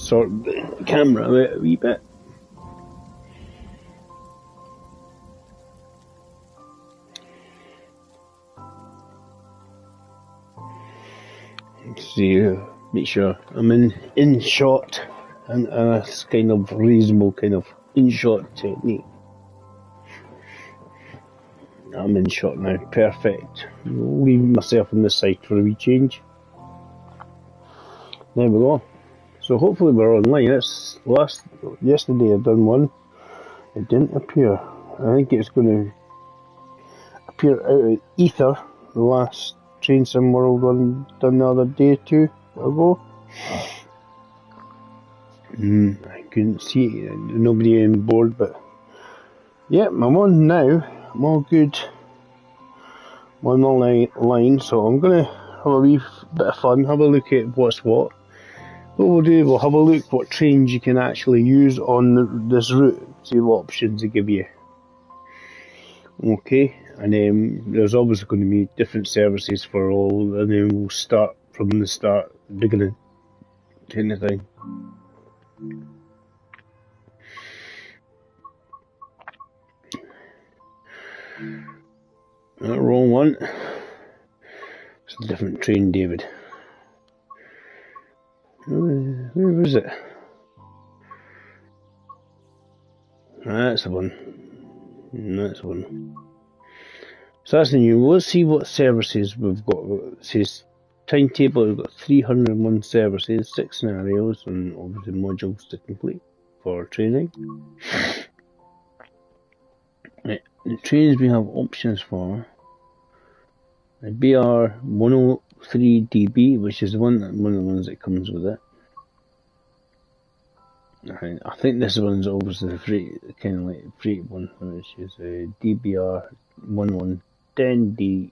sort the camera out a wee bit. See, make sure I'm in shot and a kind of reasonable kind of in shot technique. I'm in shot now, perfect. Leave myself on this side for a wee change. There we go. So hopefully we're online. It's yesterday I've done one. It didn't appear. I think it's going to appear out of ether. The last Train Sim World one done the other day or two ago. I couldn't see nobody on board, but yeah, I'm on now. I'm all good. I'm on the line, so I'm gonna have a wee bit of fun, have a look at what's what. What we'll do, we'll have a look what trains you can actually use on this route, see what options they give you. Okay, and there's always going to be different services for all, and then we'll start from the start, beginning, kind of thing. Wrong one. It's a different train, David. Where is it? That's the one. That's the one. So that's the new. Let's see what services we've got. It says timetable. We've got 301 services, 6 scenarios, and obviously modules to complete for training. Right. The trains we have options for. The BR 103DB, which is one of the ones that comes with it. I think this one's always the free, kind of like free one, which is DBR 1110DB.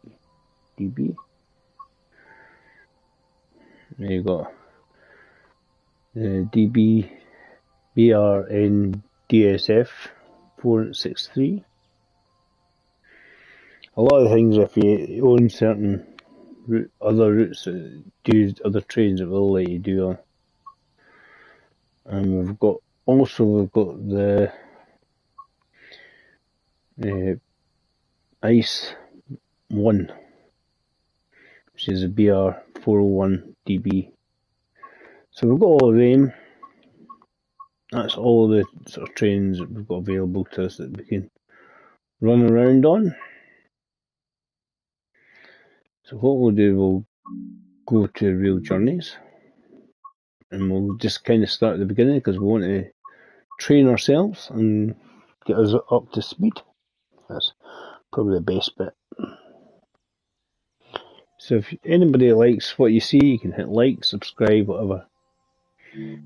There you go. DB BRN DSF 463. A lot of things, if you own certain other routes that do other trains, it will let you do on. And we've got the ICE 1, which is a BR 401DB. So we've got all of them. That's all the sort of trains that we've got available to us that we can run around on. So what we'll do, we'll go to Real Journeys, and we'll just kind of start at the beginning because we want to train ourselves and get us up to speed. That's probably the best bit. So if anybody likes what you see, you can hit like, subscribe, whatever.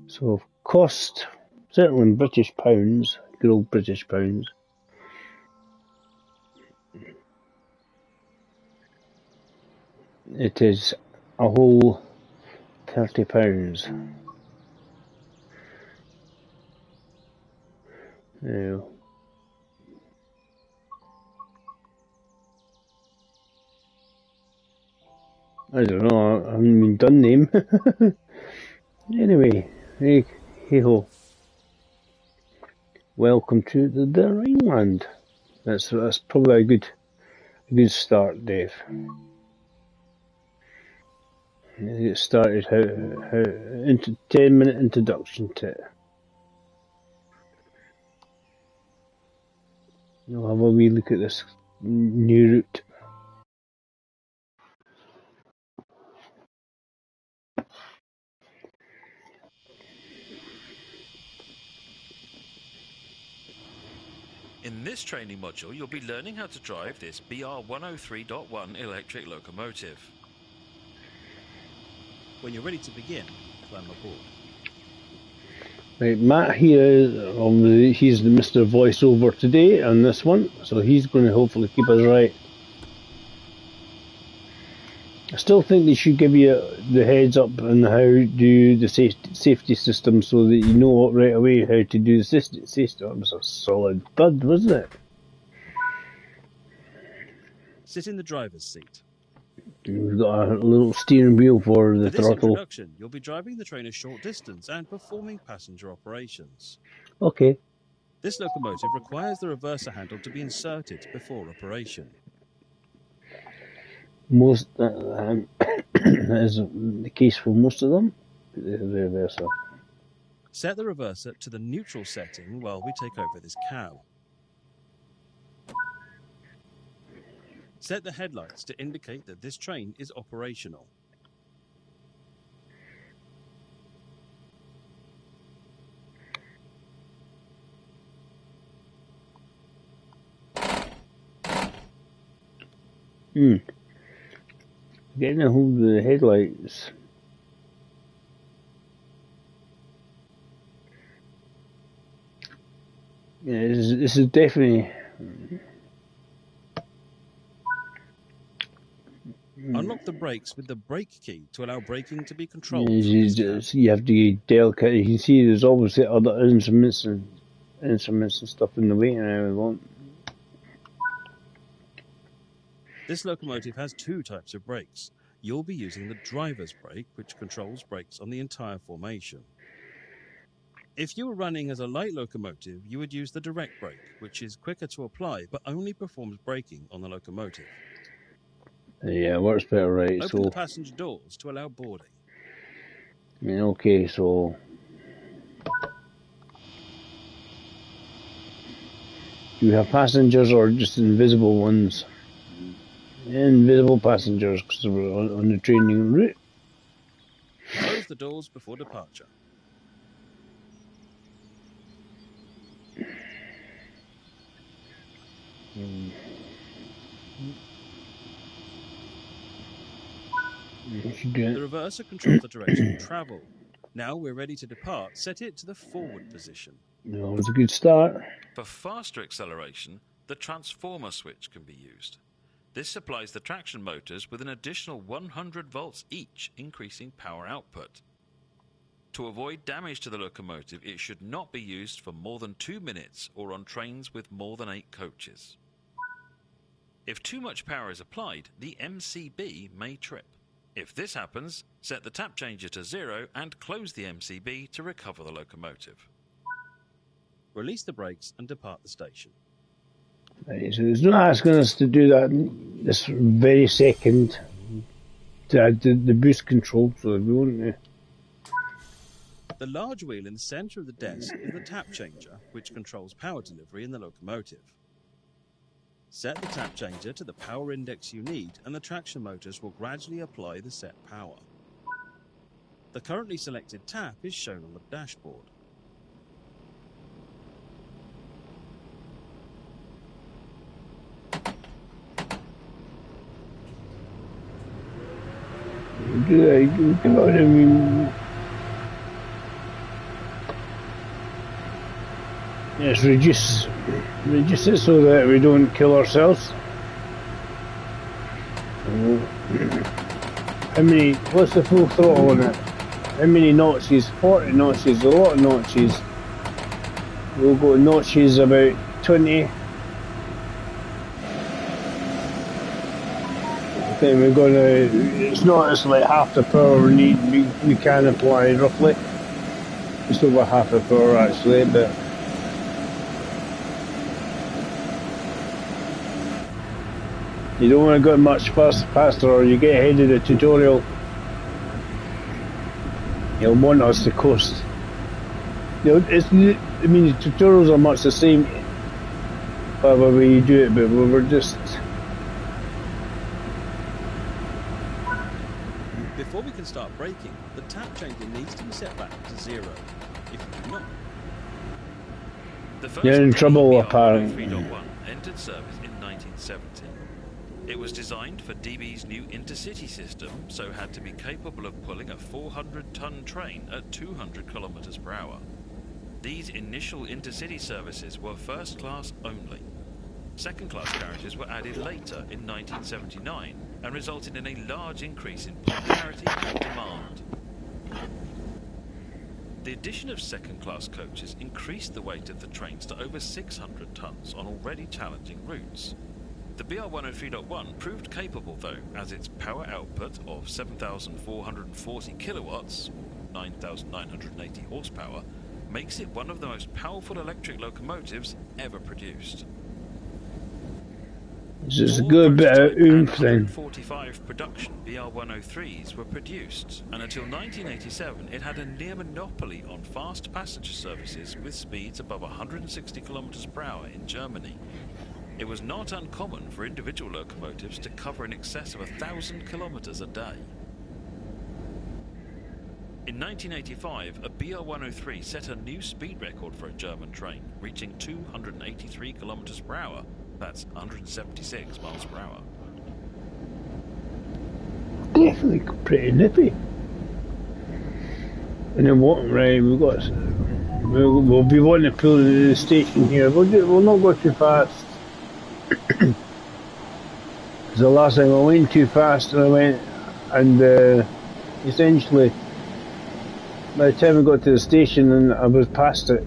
So cost, certainly in British pounds, good old British pounds. It is a whole £30. Yeah. I don't know, I haven't even done them. Anyway, hey ho. Welcome to the Rhineland. That's probably a good start, Dave. Get started. Into 10-minute introduction to it. We'll have a wee look at this new route. In this training module, you'll be learning how to drive this BR 103.1 electric locomotive. When you're ready to begin, climb aboard. Right, Matt here, he's the Mr. Voiceover today on this one, so he's going to hopefully keep us right. I still think they should give you the heads up on how to do the safety system so that you know right away how to do the safety system. It was a solid thud, wasn't it? Sit in the driver's seat. We've got a little steering wheel for the For this throttle. introduction, you'll be driving the train a short distance and performing passenger operations. Okay. This locomotive requires the reverser handle to be inserted before operation. Most that is the case for most of them. The reverser. Set the reverser to the neutral setting while we take over this cab. Set the headlights to indicate that this train is operational. Getting a hold of the headlights. Yeah, this is definitely. Unlock the brakes with the brake key to allow braking to be controlled. You have to be delicate. You can see there's obviously other instruments and stuff in the way, and I want. This locomotive has two types of brakes. You'll be using the driver's brake, which controls brakes on the entire formation. If you were running as a light locomotive, you would use the direct brake, which is quicker to apply, but only performs braking on the locomotive. Yeah, it works better, right? Open the passenger doors to allow boarding. Yeah, okay, so. Do you have passengers or just invisible ones? Invisible passengers, because we're on the training route. Close the doors before departure. The reverser controls the direction of travel. Now we're ready to depart. Set it to the forward position. No, it's a good start. For faster acceleration, the transformer switch can be used. This supplies the traction motors with an additional 100 volts each, increasing power output. To avoid damage to the locomotive, it should not be used for more than 2 minutes or on trains with more than 8 coaches. If too much power is applied, the MCB may trip. If this happens, set the tap changer to 0 and close the MCB to recover the locomotive. Release the brakes and depart the station. Right, so there's no asking us to do that this very second to add the boost control, so we won't. The large wheel in the centre of the desk is the tap changer, which controls power delivery in the locomotive. Set the tap changer to the power index you need, and the traction motors will gradually apply the set power. The currently selected tap is shown on the dashboard. Yes, reduce it so that we don't kill ourselves. What's the full throttle on it? How many notches? 40 notches, a lot of notches. We'll go notches about 20. Then we're gonna, it's like half the power we can apply roughly. Just over half the power actually, but you don't want to go much faster or you get ahead of the tutorial. You'll want us to coast. The tutorials are much the same, however way you do it, but we're just... Before we can start braking, the tap changer needs to be set back to 0. If you do not... The first You're in trouble, apparently. 3.1 entered service in 1970. It was designed for DB's new intercity system, so had to be capable of pulling a 400-ton train at 200 kilometers per hour. These initial intercity services were first class only. Second class carriages were added later in 1979 and resulted in a large increase in popularity and demand. The addition of second class coaches increased the weight of the trains to over 600 tons on already challenging routes. The BR-103.1 proved capable though, as its power output of 7,440 kilowatts, 9,980 horsepower, makes it one of the most powerful electric locomotives ever produced. It's a good bit of oomph then. 145 production BR-103s were produced, and until 1987 it had a near monopoly on fast passenger services with speeds above 160 kilometers per hour in Germany. It was not uncommon for individual locomotives to cover in excess of 1,000 kilometers a day. In 1985, a BR-103 set a new speed record for a German train, reaching 283 kilometers per hour. That's 176 miles per hour. Definitely pretty nippy. And then what? Right, we'll be wanting to pull into the station here. We'll not go too fast. Because the last time I went too fast, and essentially, by the time we got to the station, and I was past it.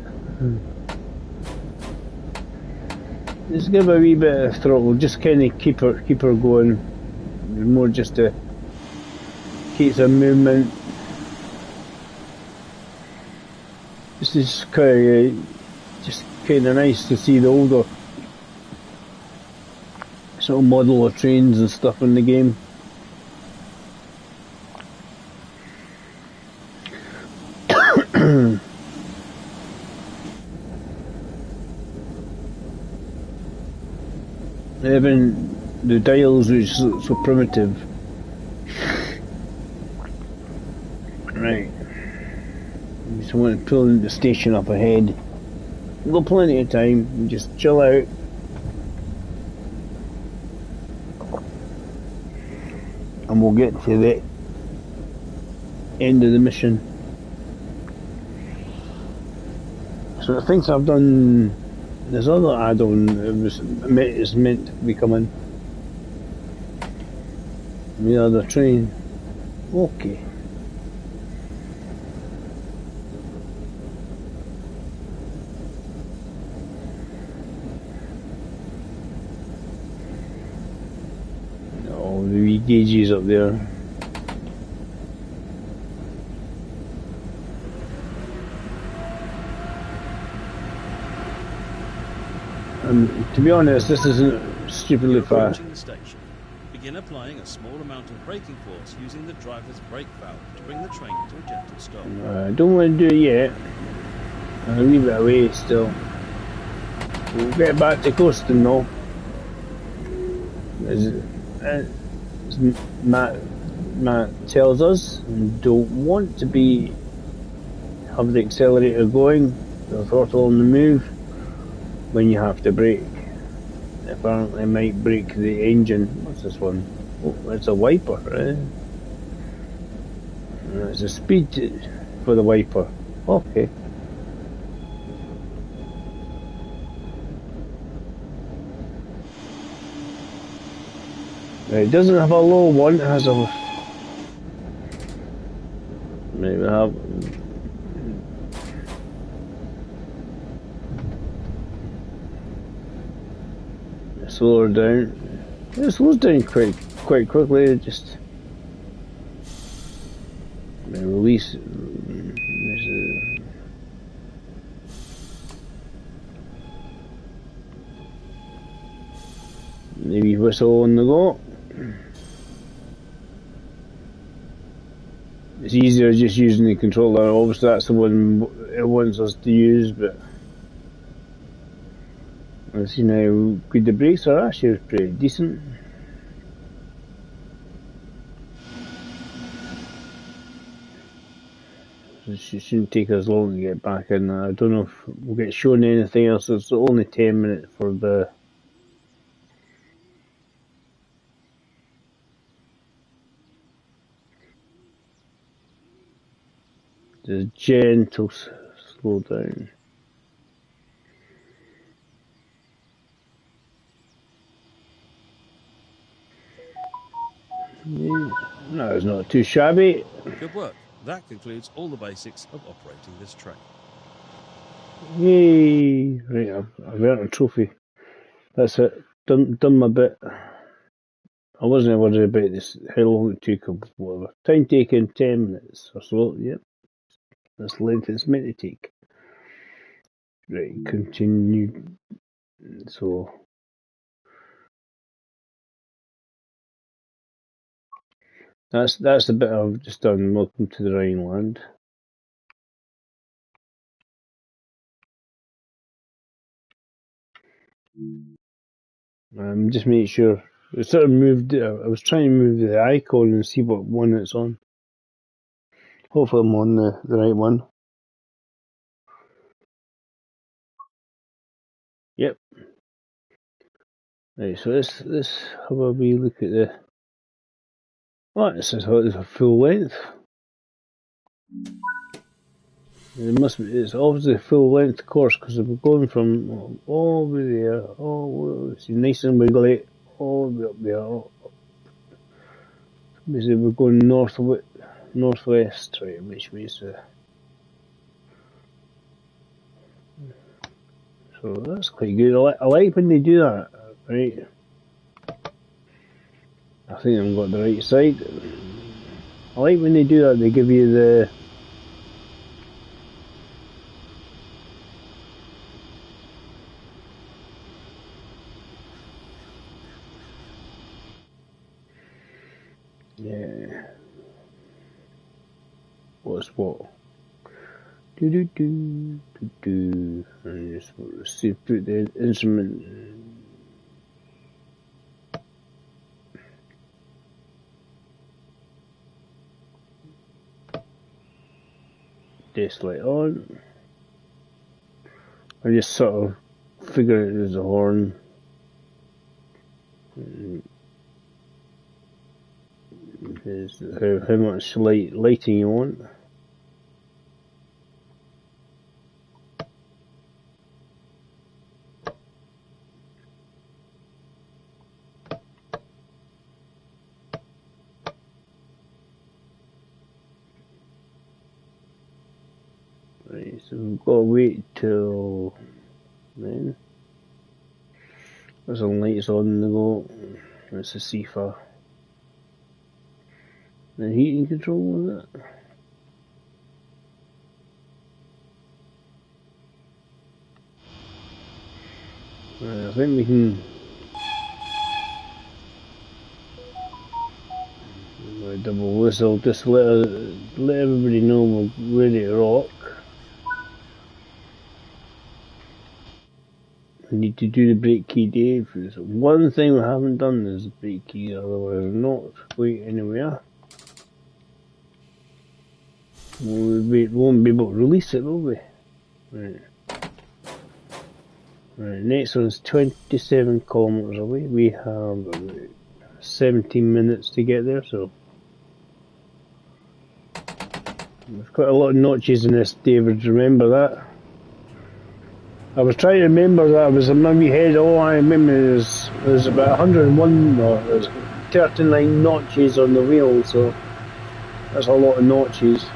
Just give her a wee bit of throttle, just kind of keep her going, more just to keep some movement. This is kind of nice to see the older sort of model of trains and stuff in the game. Even the dials, which is so primitive. Right. Just want to pull into the station up ahead. We've got plenty of time. Just chill out. And we'll get to the end of the mission. So the things I've done. There's other add-on is meant to be coming. The other train. Okay. Oh, the wee gauges up there. To be honest, this isn't stupidly fast. Approaching the station, begin applying a small amount of braking force using the driver's brake valve to bring the train to a gentle stop. I don't want to do it yet. I'll leave it away still. We'll get back to coasting though. As Matt tells us, don't want to have the accelerator going, the throttle on the move, when you have to brake. Apparently it might break the engine. What's this one? Oh, it's a wiper, right? It's a speed for the wiper. Okay. It doesn't have a low one, it has a... Maybe have... Slow her down. It slows down quite quickly, just... Release... Maybe whistle on the go. It's easier just using the controller. Obviously that's the one it wants us to use, but let's see now. Good, the brakes are actually pretty decent. It shouldn't take us long to get back in. I don't know if we'll get shown anything else. It's only 10 minutes for the gentle slow down. Yeah, no, it's not too shabby. Good work. That concludes all the basics of operating this train. Yay! Right, I've earned a trophy. That's it. done my bit. I wasn't worried about this, how long it took or whatever. Time taken 10 minutes or so, yep. That's the length it's meant to take. Right, continue. So that's the bit I've just done. Welcome to the Rhineland. Just make sure. It sort of moved. I was trying to move the icon and see what one it's on. Hopefully I'm on the right one. Yep. Right, so let's have a wee look at the. Oh, it's a full length. It's obviously a full length course because we're going from all the way there, it's nice and wiggly, all the way up there. Basically, we're going northwest, right? Which way is the? So that's quite good. I like when they do that, right? I think I've got the right side. I like when they do that. They give you the. Yeah. What's what? And just see, put the instrument. Desk light on. I just sort of figure it as a horn. How much lighting you want. Right, so we've got to wait till then. There's some lights on the go. That's a CFA. The heating control is it? Right, I think we can. Double whistle, just let everybody know we're ready to rock. We need to do the brake key, Dave. There's one thing we haven't done is the brake key, otherwise we're not going anywhere. We won't be able to release it, will we? Right. Right, next one's 27 kilometres away. We have about 17 minutes to get there, so. There's quite a lot of notches in this, David, remember that? I was trying to remember that, I was in my wee head, I remember there's about 101, no, there's 39 notches on the wheel, so that's a lot of notches.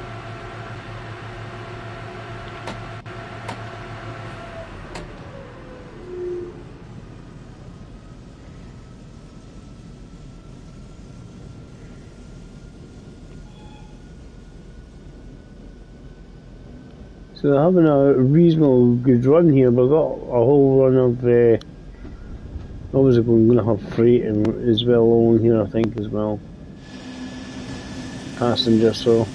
So they're having a reasonable good run here. We've got a whole run of obviously we're going to have freight as well along here, I think, as well. Passenger, so.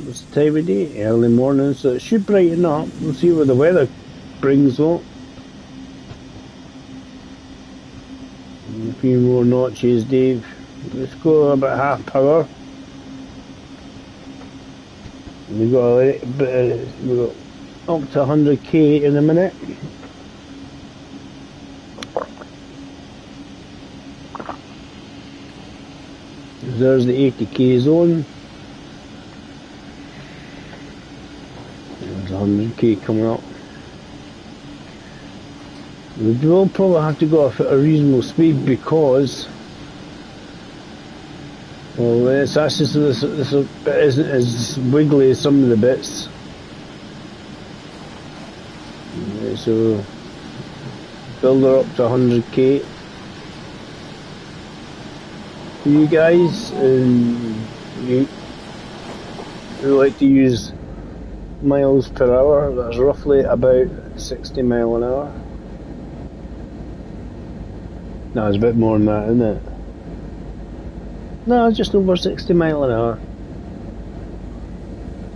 What's the time of day? Early morning, so it should brighten up. We'll see what the weather brings though. A few more notches, Dave. Let's go about half power. We got a bit. We got up to 100k in a minute. There's the 80k zone. There's 100k coming up. We will probably have to go at a reasonable speed because. Well, this bit isn't as wiggly as some of the bits. Right, so build her up to 100k. For you guys, you who like to use miles per hour, that's roughly about 60 mile an hour. No, it's a bit more than that, isn't it? No, just over 60 mile an hour.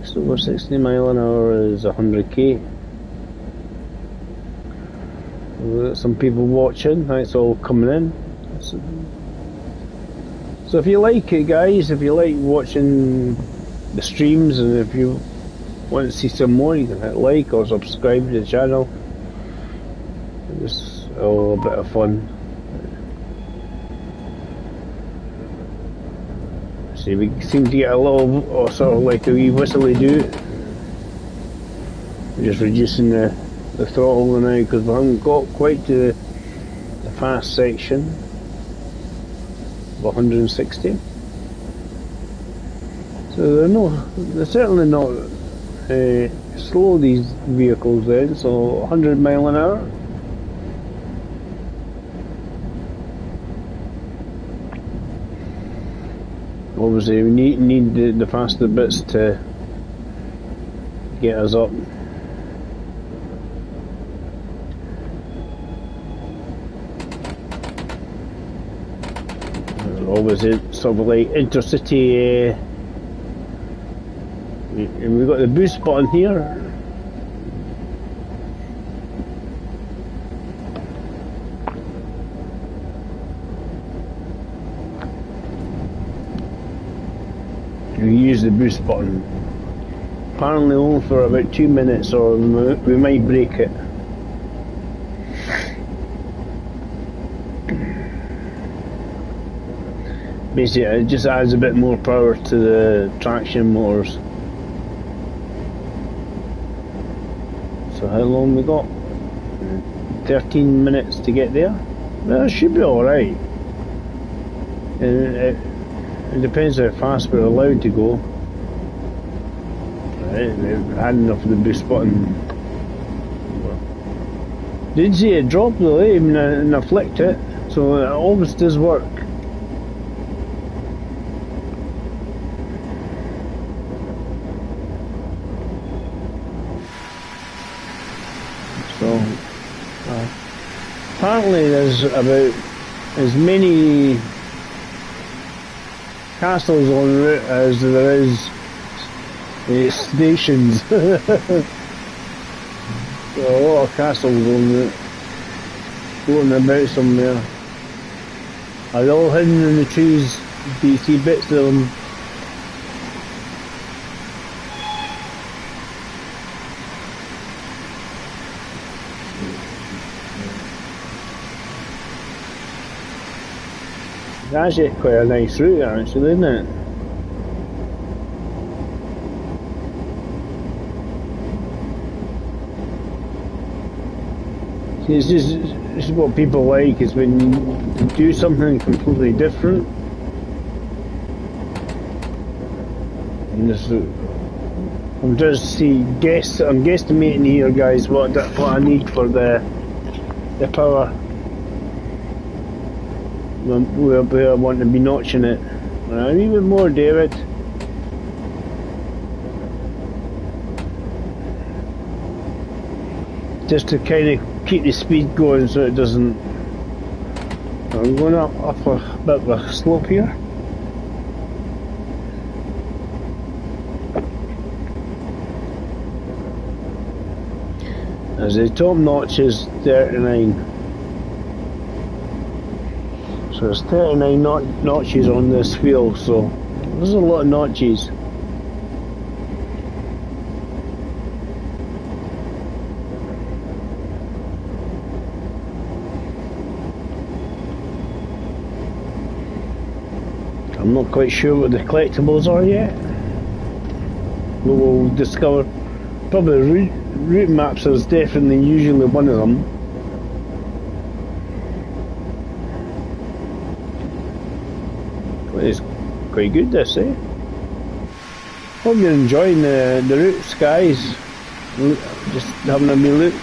Just over 60 mile an hour is 100k. We've got some people watching, that's all coming in. So if you like it, guys, if you like watching the streams, and if you want to see some more, you can hit like or subscribe to the channel. It's all a bit of fun. See, we seem to get a little, sort of like a wee whistly do. We're just reducing the throttle now because we haven't got quite to the fast section of 160. So they're certainly not slow, these vehicles then, so 100 mile an hour. Obviously we need the faster bits to get us up. Obviously sort of like intercity, and we've got the boost button here. We use the boost button apparently only for about 2 minutes, or we might break it. Basically it just adds a bit more power to the traction motors. So how long we got? 13 minutes to get there. Well, it should be alright. It depends how fast we're allowed to go. Right, we've had enough of the boost button. Did see it drop though, and I flicked it, so it always does work. So apparently there's about as many castles en route as there is stations. So a lot of castles en route, floating about somewhere. Are they all hidden in the trees? Do you see bits of them? It's actually quite a nice route, actually, isn't it? See, this is what people like, is when you do something completely different. And this, I'm guesstimating here, guys, what I need for the power. Where I want to be notching it. A wee bit more, David. Just to kind of keep the speed going so it doesn't... I'm going up a bit of a slope here. As the top notch is 39. So there's 39 notches on this wheel, so there's a lot of notches. I'm not quite sure what the collectibles are yet. We'll discover. Probably route maps is definitely usually one of them. It's quite good, this, eh? Hope you're enjoying the routes, guys. Just having a wee look.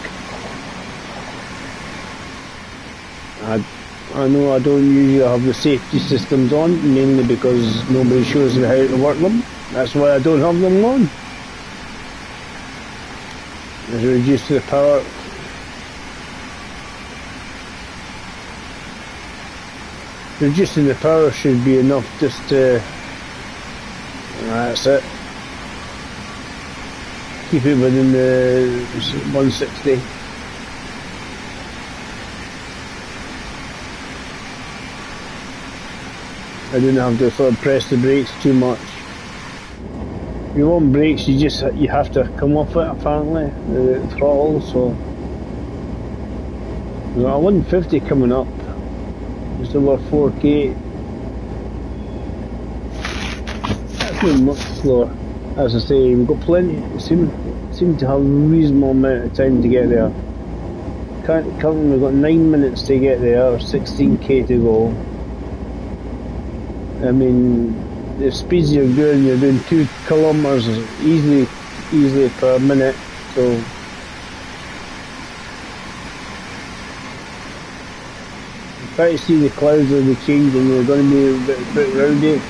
I know I don't usually have the safety systems on, mainly because nobody shows me how to work them. That's why I don't have them on. As I reduce the power. Reducing the power should be enough just to... That's it. Keep it within the 160. I didn't have to sort of press the brakes too much. If you want brakes, you have to come off it apparently, the throttle. So we've got a 150 coming up, just over 4k. That's not much slower. As I say, we've got plenty. Seem to have a reasonable amount of time to get there. Currently we've got 9 minutes to get there, 16k to go. I mean, the speeds you're doing 2 kilometers easily per minute. So try to see the clouds as they change, and they're going to be a bit rowdy.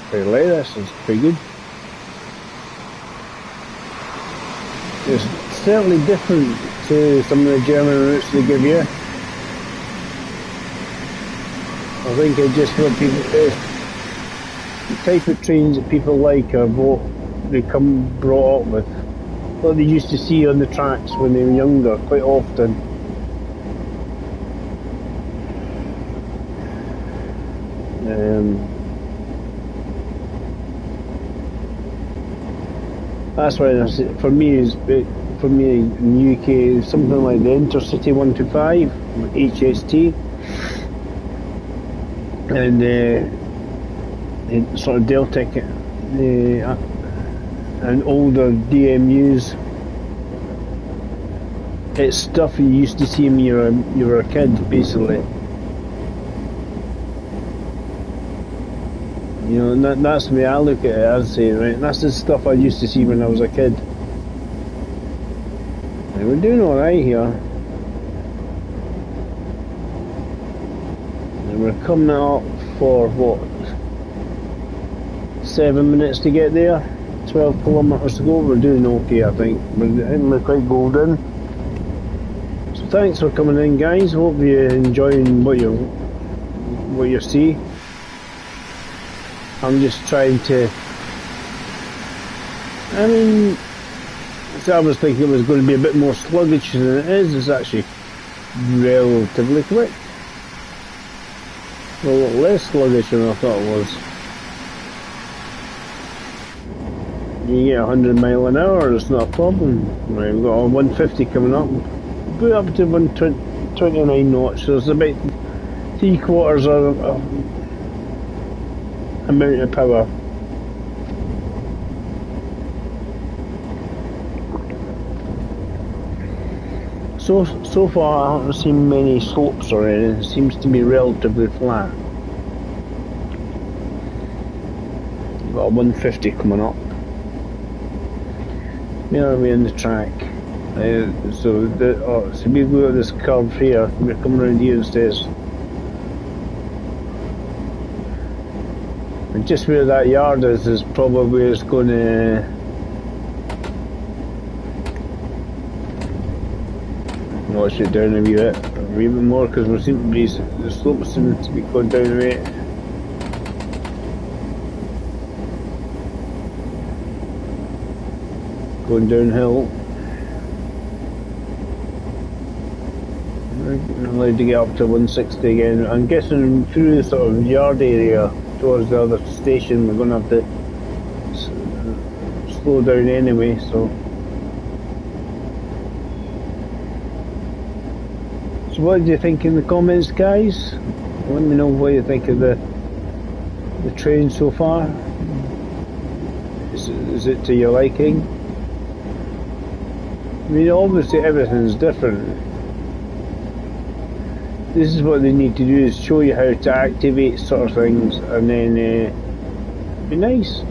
Pretty like this, it's pretty good. It's certainly different to some of the German routes they give you. I think it's just what people, the type of trains that people like are what they come brought up with. What they used to see on the tracks when they were younger, quite often. That's why for me in the UK, something like the Intercity 125, HST, and the sort of Deltic, and older DMUs. It's stuff you used to see when you were a kid, basically. You know, that's the way I look at it. I'd say, right, that's the stuff I used to see when I was a kid. And we're doing alright here. And we're coming up for what? 7 minutes to get there. 12 kilometres to go. We're doing okay, I think. We're quite golden. So thanks for coming in, guys. Hope you're enjoying what you see. I'm just trying to... I mean, so I was thinking it was going to be a bit more sluggish than it is. It's actually relatively quick. A lot less sluggish than I thought it was. You get 100 mile an hour, it's not a problem. Right, we've got a 150 coming up. Go up to 129 knots, so it's about 3/4 of amount of power. So far I haven't seen many slopes or anything. It seems to be relatively flat. Got a 150 coming up. Where are we on the track? So we've got this curve here. We're coming around here instead. And just where that yard is probably where it's going to... Watch it down a wee bit more, because we seem to be, the slope seems to be going down a bit. Going downhill. We're allowed to get up to 160 again. I'm guessing through the sort of yard area towards the other station we're going to have to slow down anyway, so what do you think in the comments, guys? Let me know what you think of the train so far. Is it to your liking? I mean, obviously everything's different. This is what they need to do, is show you how to activate sort of things, and then be nice.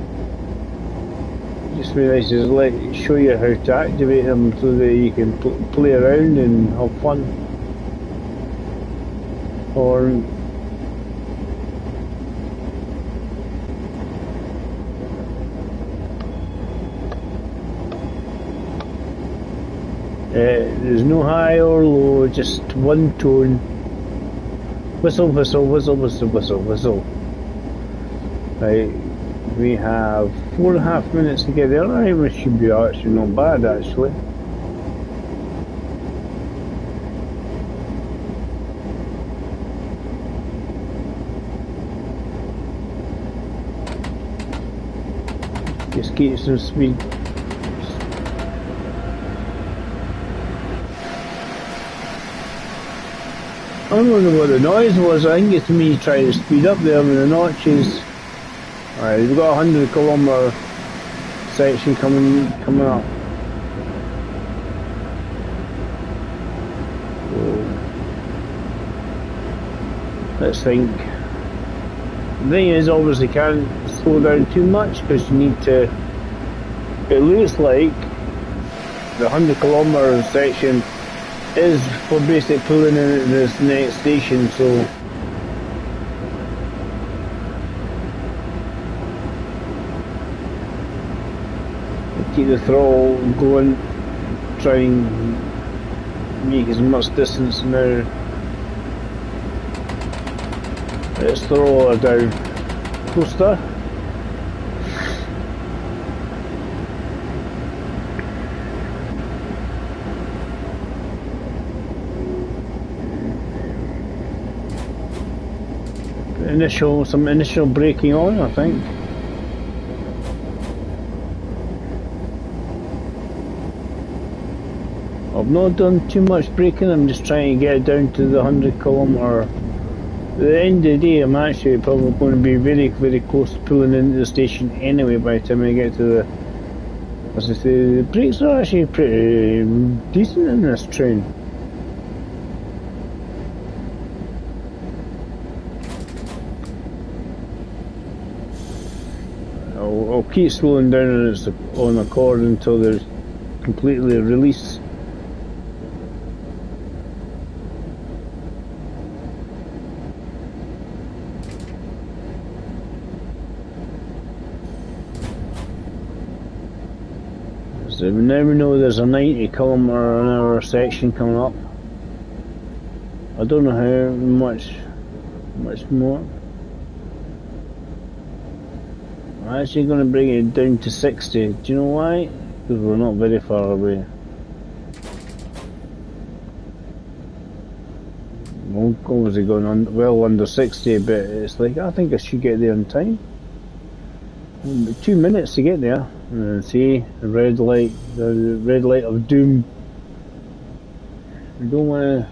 just realises let show you how to activate them so that you can play around and have fun. Or there's no high or low, just one tone. Whistle, whistle, whistle, whistle, whistle, whistle. Right, we have 4.5 minutes to get there. I think we should be actually not bad actually. Just keep some speed. I don't know what the noise was. I think it's me trying to speed up there with the notches. Alright, we've got a 100 km section coming up. So, let's think. The thing is, obviously, can't slow down too much because you need to. It looks like the 100 km section is for basic pulling in at this next station, so keep the throttle going, try and make as much distance now. Let's throttle her down. Coaster. Some initial braking on, I think. I've not done too much braking, I'm just trying to get it down to the 100 km. At the end of the day, I'm actually probably going to be very, very close to pulling into the station anyway by the time I get to the... As I say, the brakes are actually pretty decent in this train. I'll keep slowing down on accord until they're completely released. So we never know there's a 90 km/h section coming up. I don't know how much more. I'm actually going to bring it down to 60. Do you know why? Because we're not very far away. We're obviously going on well under 60, but it's like I think I should get there in time. 2 minutes to get there. And see the red light of doom. I don't want to.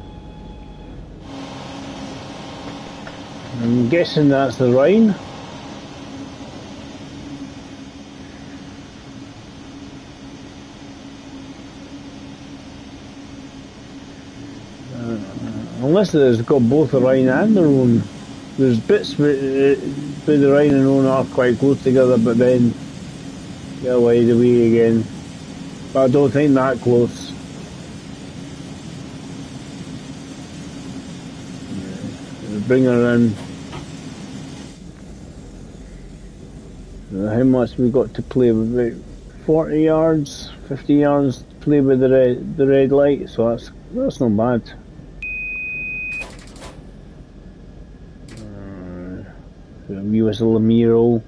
I'm guessing that's the Rhine. Unless it's got both the Rhine and the Rhone. There's bits where the Rhine and Rhone are quite close together, but then get wide away again. But I don't think that close. Bring her in. How much we got to play with? About 40 yards, 50 yards to play with the red light, so that's not bad. US Lamiro.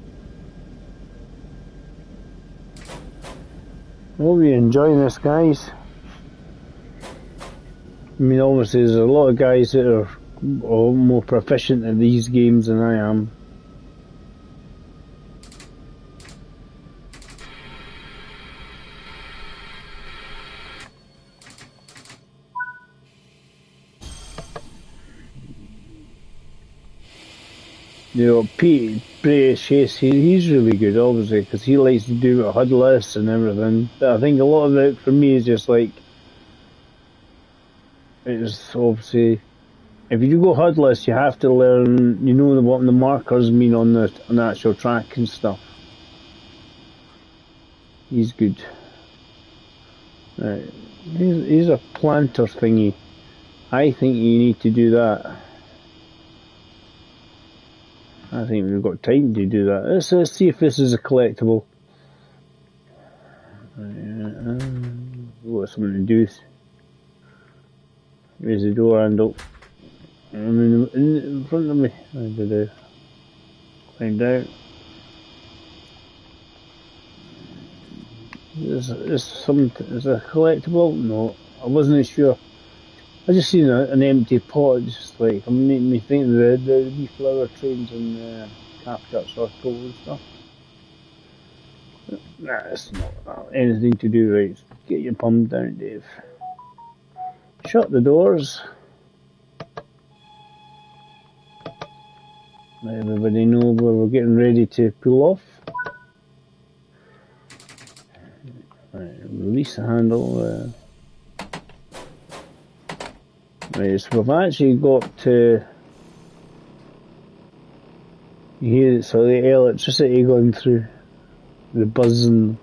Hope you're enjoying this, guys. I mean, obviously there's a lot of guys that are more proficient in these games than I am. You know, Pete Chase, he's really good, obviously, because he likes to do a HUD list and everything. But I think a lot of it for me is just like, it's obviously, if you go HUD list, you have to learn, you know what the markers mean on the actual track and stuff. He's good. Right. Here's a planter thingy. I think you need to do that. I think we've got time to do that. Let's see if this is a collectible. What's something to do? There's the door handle. In front of me. I did I find out. Is a collectible? No, I wasn't sure. I just seen an empty pot, just like I'm making me think of the wee flower trains and Cathcart Circle and stuff. Nah, it's not anything to do right. Get your pump down, Dave. Shut the doors. Let everybody know where we're getting ready to pull off. Right, release the handle. Right, so we've actually got to hear so the electricity going through the buzzing.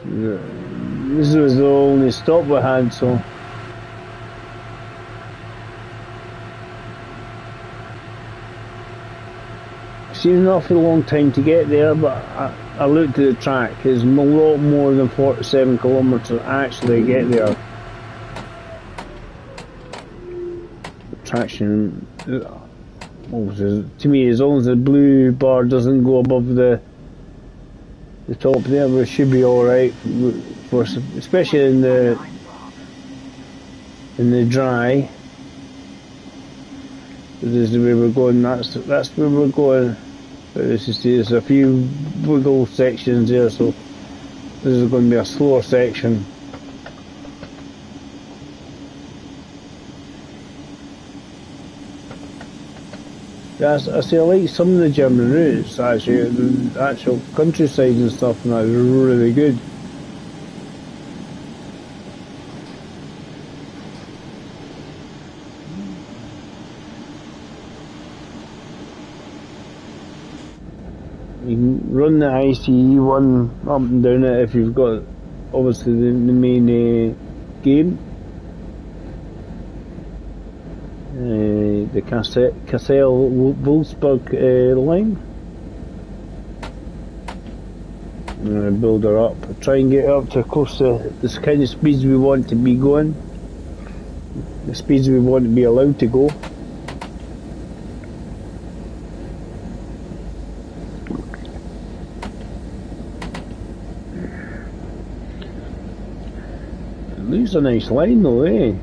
This was the only stop we had, so it seems an awfully long time to get there, but I looked at the track. It's a lot more than 47 kilometres to actually get there. The traction, to me, as long as the blue bar doesn't go above the top there, we should be all right. For especially in the dry. This is the way we're going. That's where we're going. But there's a few wiggle sections there, so this is going to be a slower section. I see, I like some of the German routes actually. The actual countryside and stuff, and that's really good. You can run the ICE one up and down it if you've got obviously the main game. The Kassel-Wolfsburg line. I'm going to build her up. Try and get up to close to the kind of speeds we want to be going. The speeds we want to be allowed to go. It looks a nice line though, eh?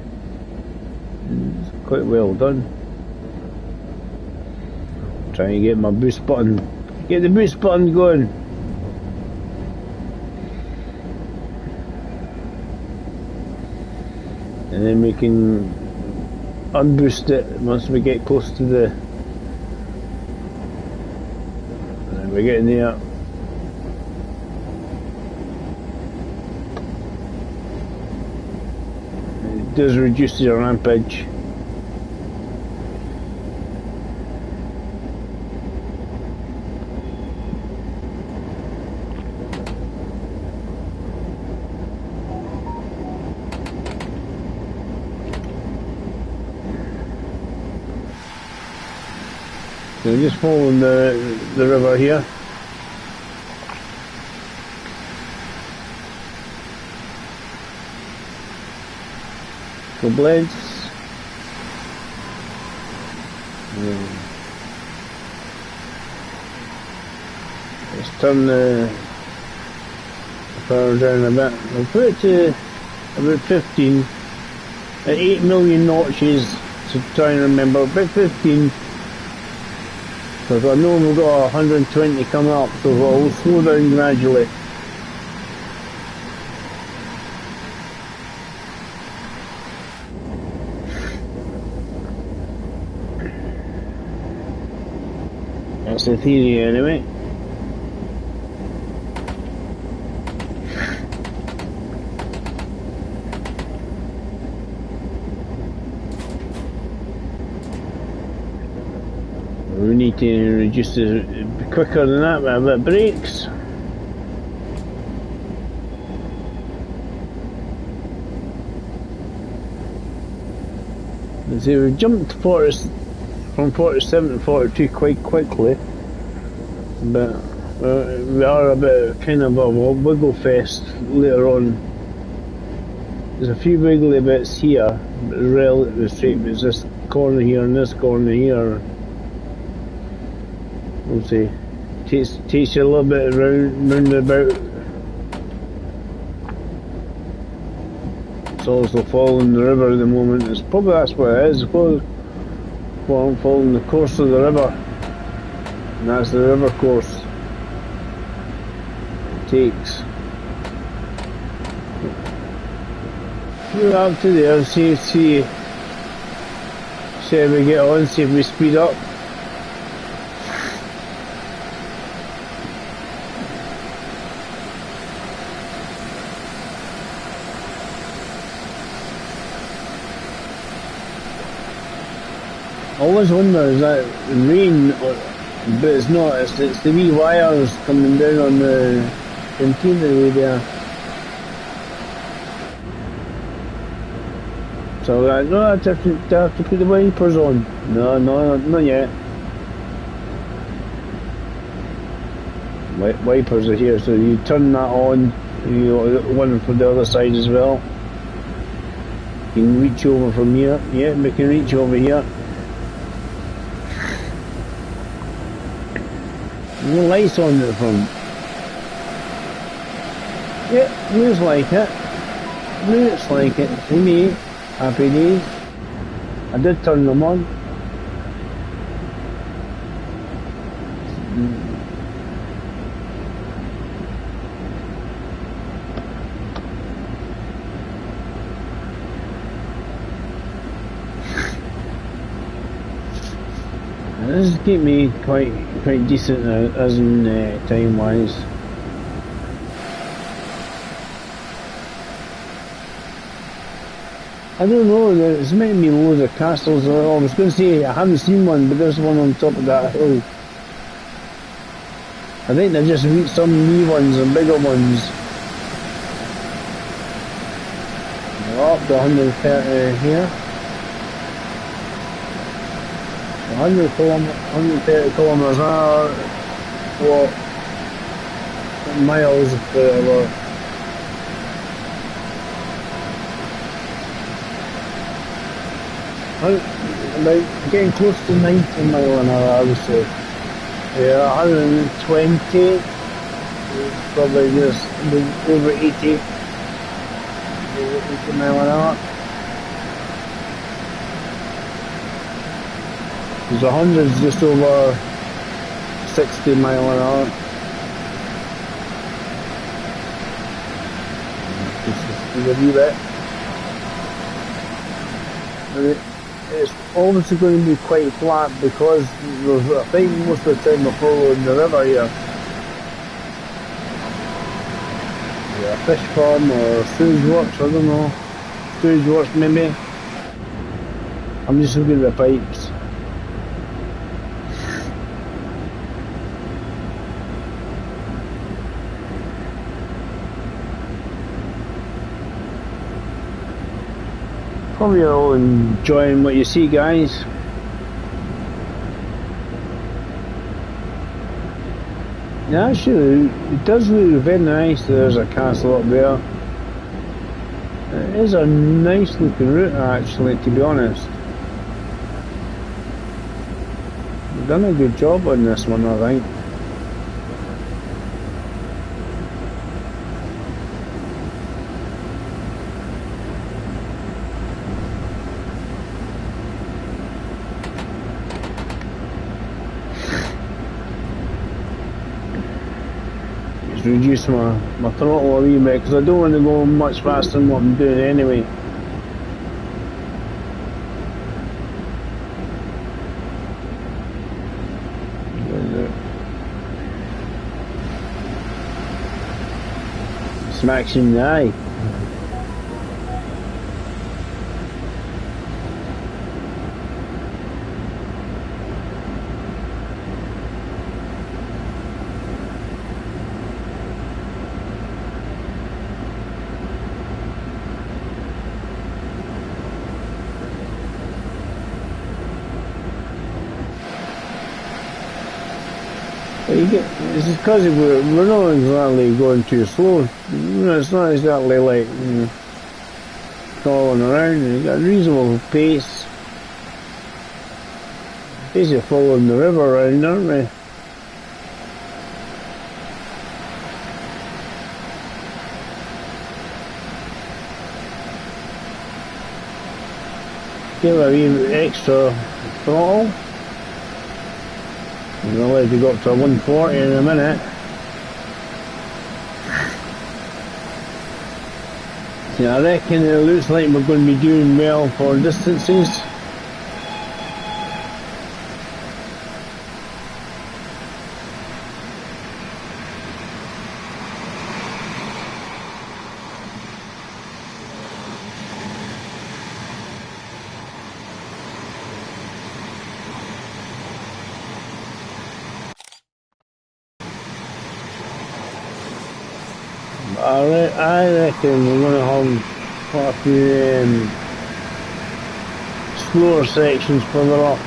It's quite well done. Trying to get my boost button. Get the boost button going. And then we can unboost it once we get close to the. And we're getting there. It does reduce your rampage. So just following the river here. Koblenz. Let's turn the power down a bit. We'll put it to about 15 at 8 million notches to try and remember. About 15. Because I know we've got 120 coming up, so we'll slow down gradually. That's the theory anyway. We need to reduce it quicker than that with a bit of brakes. So we jumped from 47 to 42 quite quickly, but we are a bit kind of a wiggle fest later on. There's a few wiggly bits here, but relatively straight. There's this corner here and this corner here. We'll see. Takes you a little bit round about. It's also following the river at the moment. It's probably that's what it is. Well, I'm following the course of the river, and that's the river course it takes. We're up to there. See how we get on. See if we speed up. I always wonder, is that rain, but it's not, it's the wee wires coming down on the containerway there. So no, I have to put the wipers on. No, not yet. Wipers are here, so you turn that on, you got one for the other side as well. You can reach over from here, yeah, we can reach over here. No lights on at the front. Yeah, looks like it. Looks like it to me. Happy days. I did turn them on. This has kept me quite decent as in time wise. I don't know, there's meant to be loads of castles. I was going to say I haven't seen one, but there's one on top of that hill. I think they've just reached some new ones and bigger ones. They're up to 130 here. 130 kilometers an hour, what, miles per hour. About getting close to 90 mile an hour, I would say. Yeah, 120, probably just over 80 mile an hour. There's 100's just over 60 mile an hour. Just a wee bit. It's obviously going to be quite flat because I think most of the time we're following the river here. Yeah, a fish farm or sewage works, I don't know. Sewage works maybe. I'm just looking at the pipes. Hope you're all enjoying what you see, guys. Yeah, actually, it does look very nice. There's a castle up there. It is a nice looking route, actually, to be honest. They've done a good job on this one, I think. Reduce my throttle a wee bit because I don't want to go much faster than what I'm doing anyway. Smacks you in the eye. You get, it's because we're not exactly going too slow. It's not exactly like crawling around. You got a reasonable pace. Basically following the river around, aren't we? Give a wee extra throttle. I'm allowed to go up to 140 in a minute. Yeah, I reckon it looks like we're going to be doing well for distances. I reckon we're going to have quite a few slower sections further up.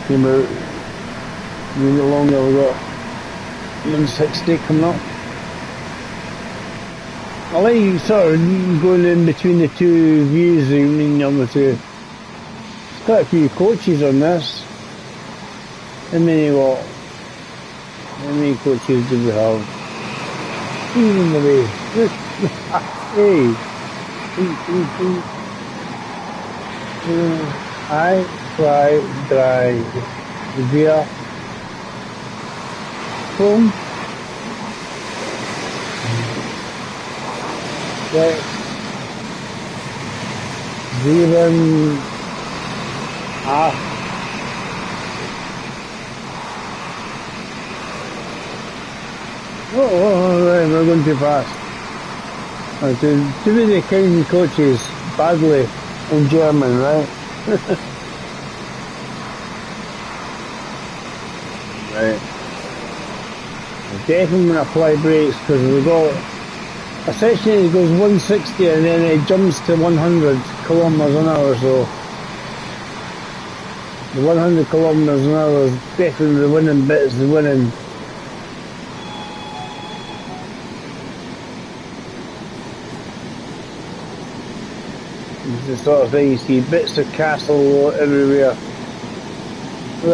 About a minute longer, we've got 160 coming up. I like sort of going in between the two views, I mean, there's quite a few coaches on this. How many coaches do we have? Even the way. Hey. I try drive via from 6, 7, 8. Oh, right, we're going too fast. Too many counting coaches badly in German, right? Right. I'm definitely going to apply brakes because we've got a section that goes 160 and then it jumps to 100 kilometres an hour, so the 100 kilometres an hour is definitely the winning bit, is the winning. It's the sort of thing you see bits of castle everywhere. We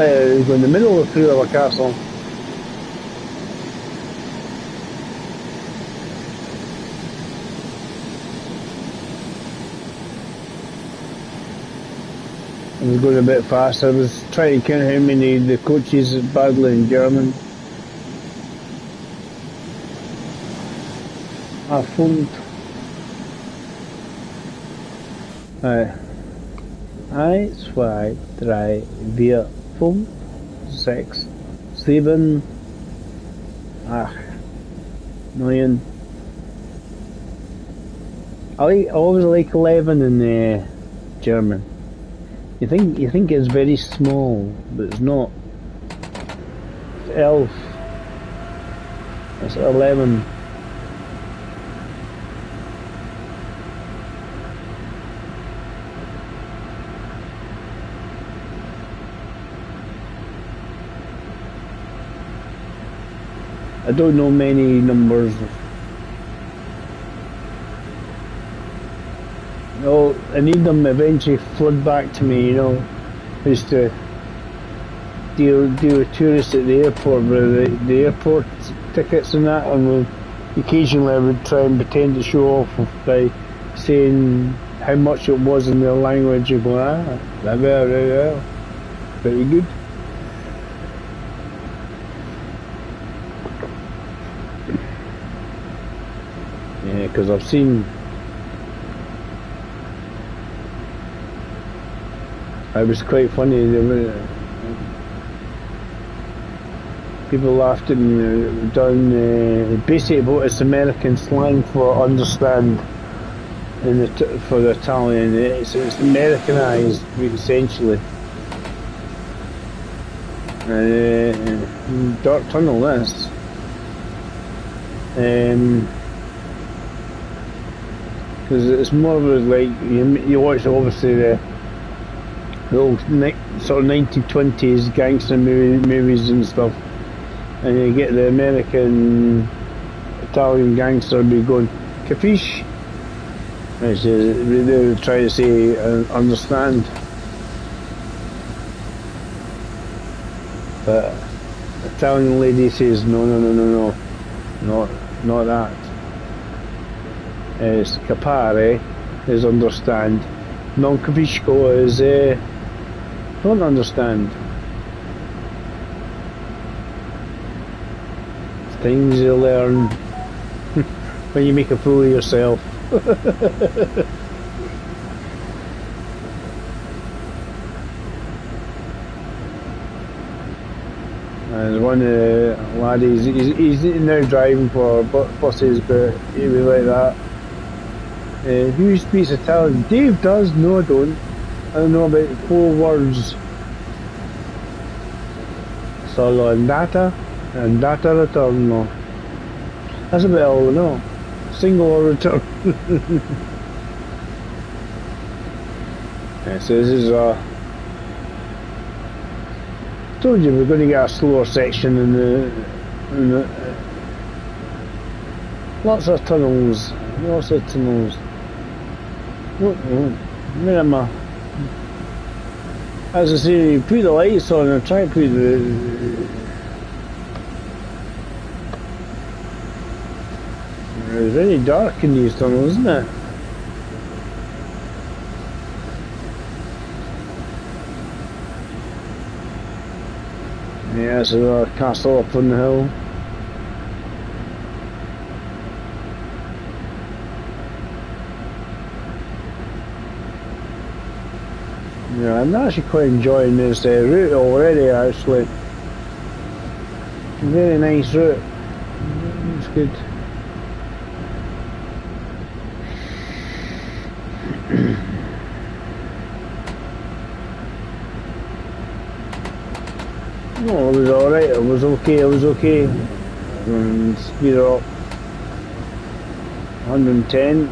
go in the middle of through our castle. I was going a bit fast. I was trying to count how many the coaches badly in German. I phoned. 1, 2, 3, 4, 5, 6, 7, 8, 9. I always like 11 in German. You think it's very small, but it's not. It's 11. It's 11. I don't know many numbers. No, I need them eventually flood back to me, just to deal with tourists at the airport, with the airport tickets and that, and occasionally I would try and pretend to show off by saying how much it was in their language. You go, very good. Yeah, because I've seen. It was quite funny. People laughed at me. Basically, what it's American slang for understand for the Italian. It's Americanized essentially. Dark tunnel. This. Because it's more of a, like you watch obviously the old sort of 1920s gangster movies and stuff, and you get the American Italian gangster be going capiche, which is they try to say understand, but Italian lady says no, not that. It's capare is understand, non capisco is don't understand. Things you learn when you make a fool of yourself. And one of the laddies, he's now driving for buses, but he was like that. Who speaks Italian? Dave does. No, I don't. I don't know about 4 words. Solo andata ritorno. That's about all I know. Single return. Yeah, so this is told you we're going to get a slower section in the lots of tunnels. Where am I? As I say, you put the lights on and try to put it's very dark in these tunnels, isn't it? Yeah, so a castle up on the hill. Yeah, I'm actually quite enjoying this route already, actually. Very nice route. It's good. No, it was alright, it was okay. Speed her up. 110.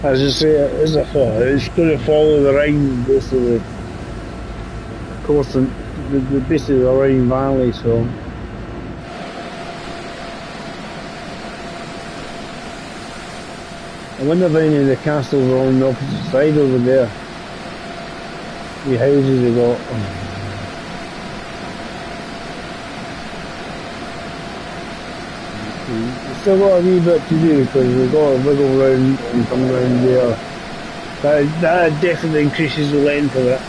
As I say, it's going to follow the Rhine, basically. Of course, basically the Rhine Valley, so. I wonder if any of the castles are on the opposite side over there. The houses they got. We've still got a wee bit to do because we've got to wiggle round and come round there. That definitely increases the length of it.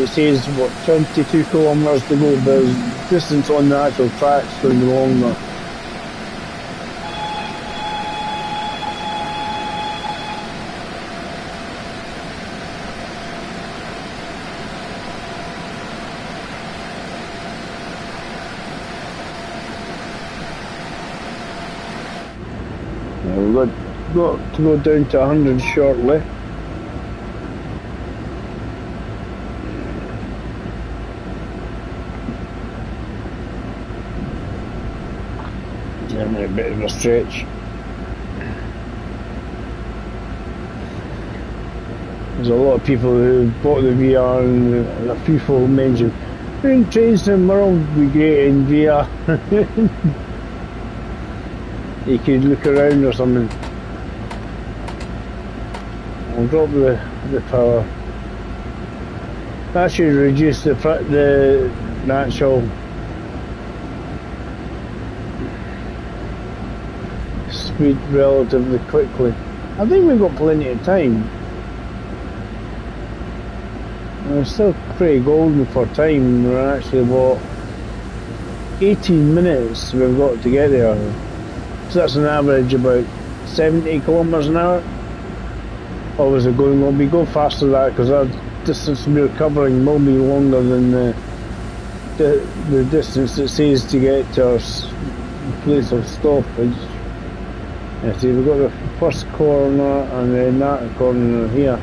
It says, what, 22 kilometres to go, but the distance on the actual track's going to be longer. We've got to go down to 100 shortly. Having a bit of a stretch. There's a lot of people who bought the VR, and a few folk mentioned trains tomorrow would be great in VR. You could look around or something. I'll drop the power. That should reduce the actual speed relatively quickly. I think we've got plenty of time. We're still pretty golden for time. We're actually, what, 18 minutes we've got to get there. So that's an average about 70 kilometres an hour. Obviously we go faster than that because our distance we're covering will be longer than the distance it says to get to our place of stoppage. Yeah, see, we've got the first corner and then that corner here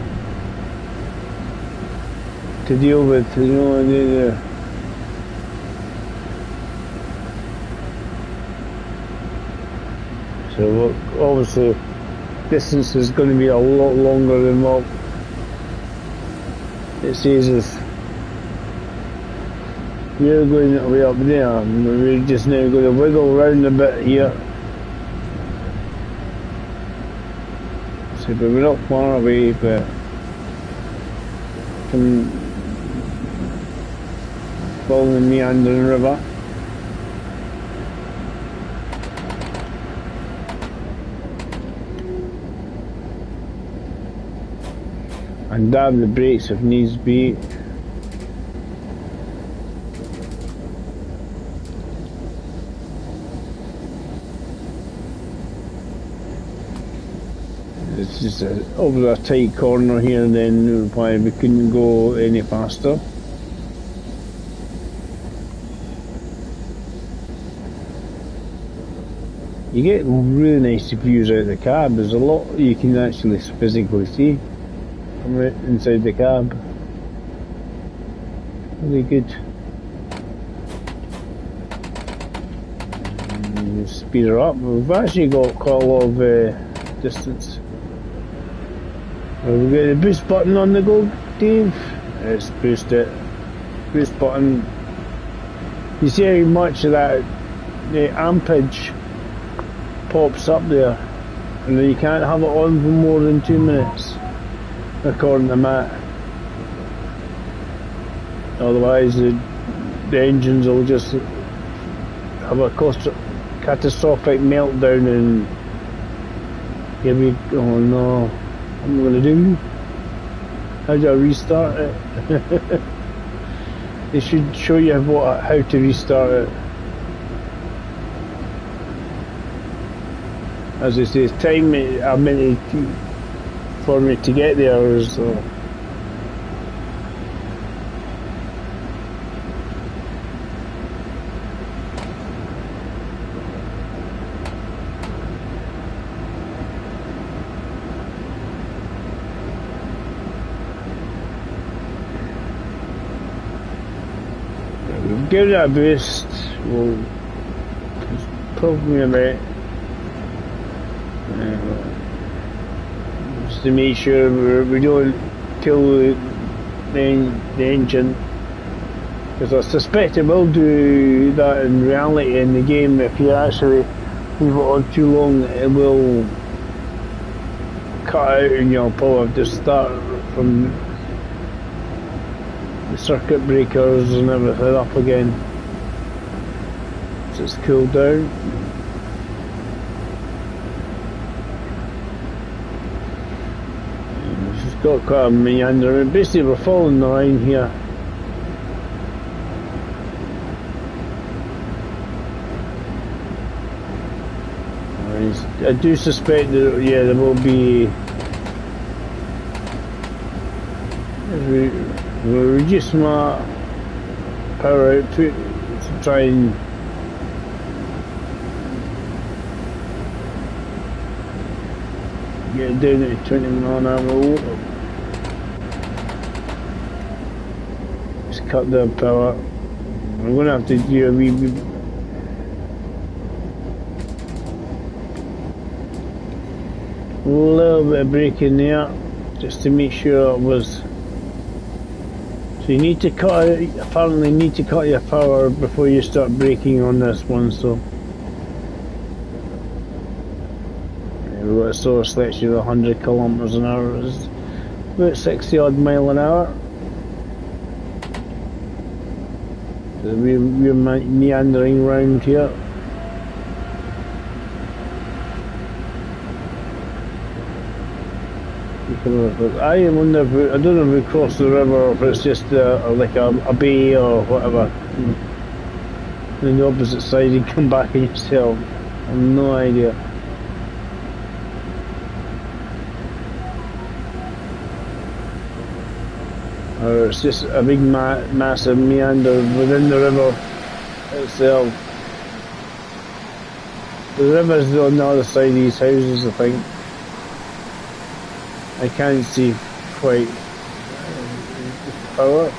to deal with, you know, So obviously distance is going to be a lot longer than what it says is. We're going way up there, we're just now going to wiggle around a bit here. So, but we're not far away, but from following the meandering river. And dab the brakes if needs be. It's just over a tight corner here, then why we couldn't go any faster. You get really nice views out of the cab. There's a lot you can actually physically see from right inside the cab. Really good. And speed her up. We've actually got quite a lot of distance. We've got the boost button on the go, Dave. Let's boost it. Boost button. You see how much of that the ampage pops up there, and then you can't have it on for more than 2 minutes, according to Matt. Otherwise, the engines will just have a catastrophic meltdown, and here we go. Oh no. What am I going to do? How do I restart it? They should show you how to restart it. As I say, it's time I meant for me to get there, so. Give it a boost. We'll probably about just to make sure we don't kill the engine, because I suspect it will do that in reality in the game. If you actually leave it on too long, it will cut out and you'll probably have to start from the circuit breakers and everything up again. So it's cooled down. It's got quite a meander. Basically we're following the line here. I do suspect that, yeah, there will be. We'll reduce my power output to try and get it down to 20 mile/hour. Just cut the power. I'm going to have to do a wee bit. A little bit of braking there, just to make sure it was. So you need to apparently need to cut your power before you start braking on this one. So yeah, we've got a solar selection of 100 kilometers an hour. It's about 60 odd mile an hour. So we're meandering round here. I wonder if I don't know if we cross the river or if it's just like a bay or whatever. On the opposite side and come back on yourself. I have no idea. Or it's just a big massive meander within the river itself. The river's on the other side of these houses, I think. I can't see quite power.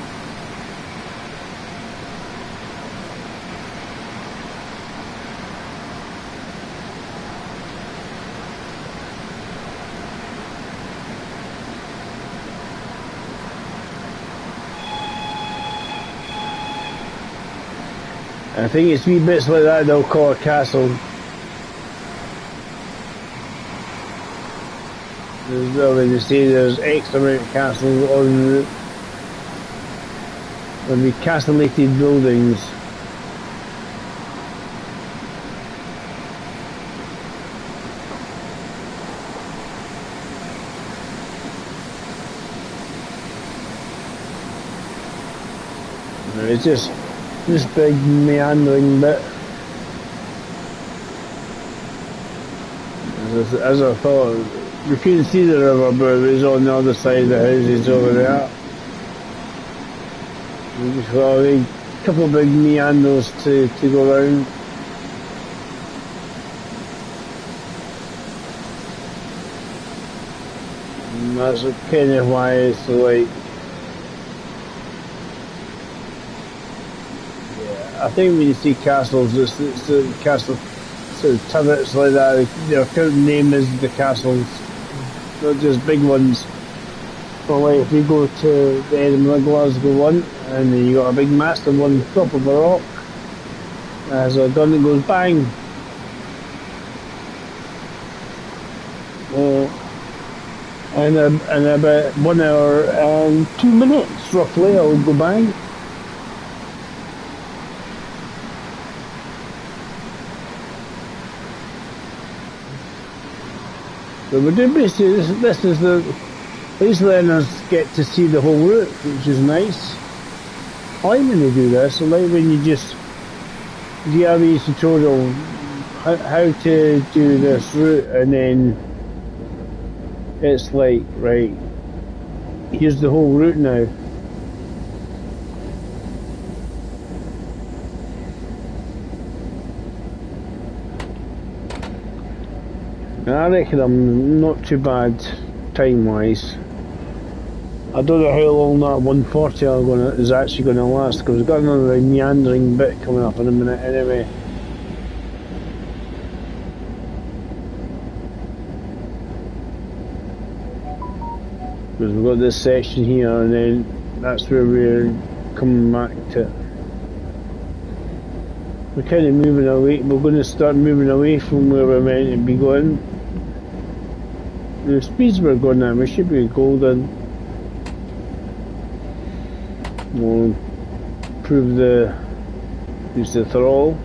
I think it's wee bits like that they'll call a castle. There's, well, when they say there's X amount of castles on the route. There'll be castellated buildings. It's just this big meandering bit. As I thought, you couldn't see the river, but it was on the other side of the houses over there. Well, a couple of big meanders to go round. And that's kind of why it's like, I think when you see castles, it's the castle, sort of turrets like that, their current name is the castles, not just big ones. So like if you go to the Edinburgh Glasgow one, and then you got a big massive one on top of a rock, there's a gun that goes bang. And about 1 hour and 2 minutes roughly it'll go bang. So we're doing basically, this is these learners get to see the whole route, which is nice. I like when they do this, I like when you just, you have a tutorial how to do this route, and then it's like, right, here's the whole route now. I reckon I'm not too bad time-wise. I don't know how long that 140 is actually going to last, because we've got another meandering bit coming up in a minute anyway. Because we've got this section here, and then that's where we're coming back to. We're kind of moving away, we're going to start moving away from where we're meant to be going. The speeds we're going at, we should be golden. We'll improve use the throttle.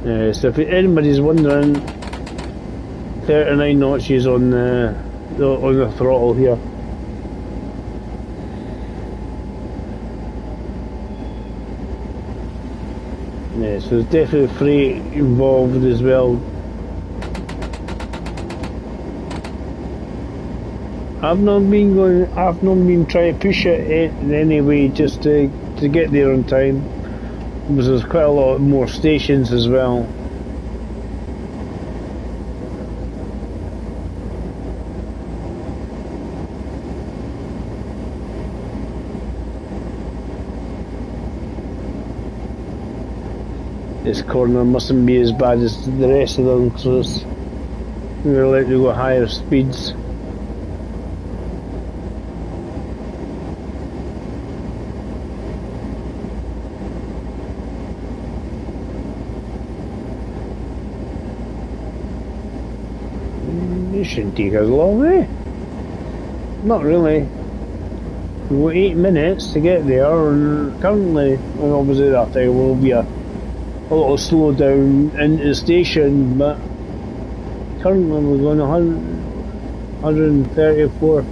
So if anybody's wondering, 39 notches on the throttle here. Yeah, so there's definitely freight involved as well. I've not been trying to push it in any way just to get there on time, because there's quite a lot more stations as well. This corner mustn't be as bad as the rest of them, because we're allowed to go higher speeds. It shouldn't take us long, eh? Not really. We've got 8 minutes to get there, and currently, and obviously that time will be a little slow down into the station, but currently we're going 134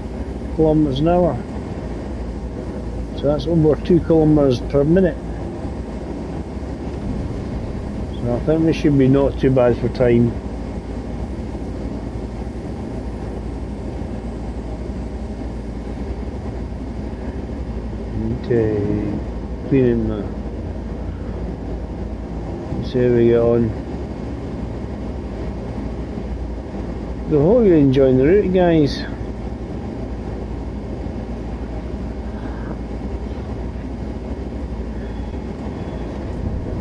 kilometres an hour. So that's over 2 kilometres per minute. So I think we should be not too bad for time. Okay, cleaning the. Let's see how we get on. I hope you're enjoying the route, guys.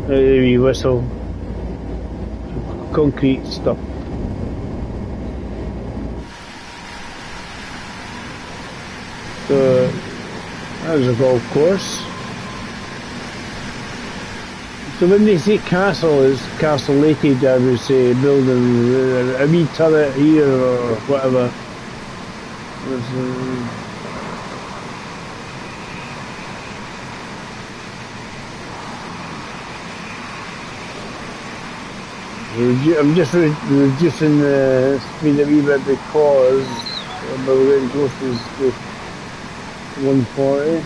We whistle. Concrete stuff. So. There's a golf course. So when they say castle, it's castellated, I would say, building a wee turret here or whatever. I'm just reducing the speed a wee bit because we're getting close to 140.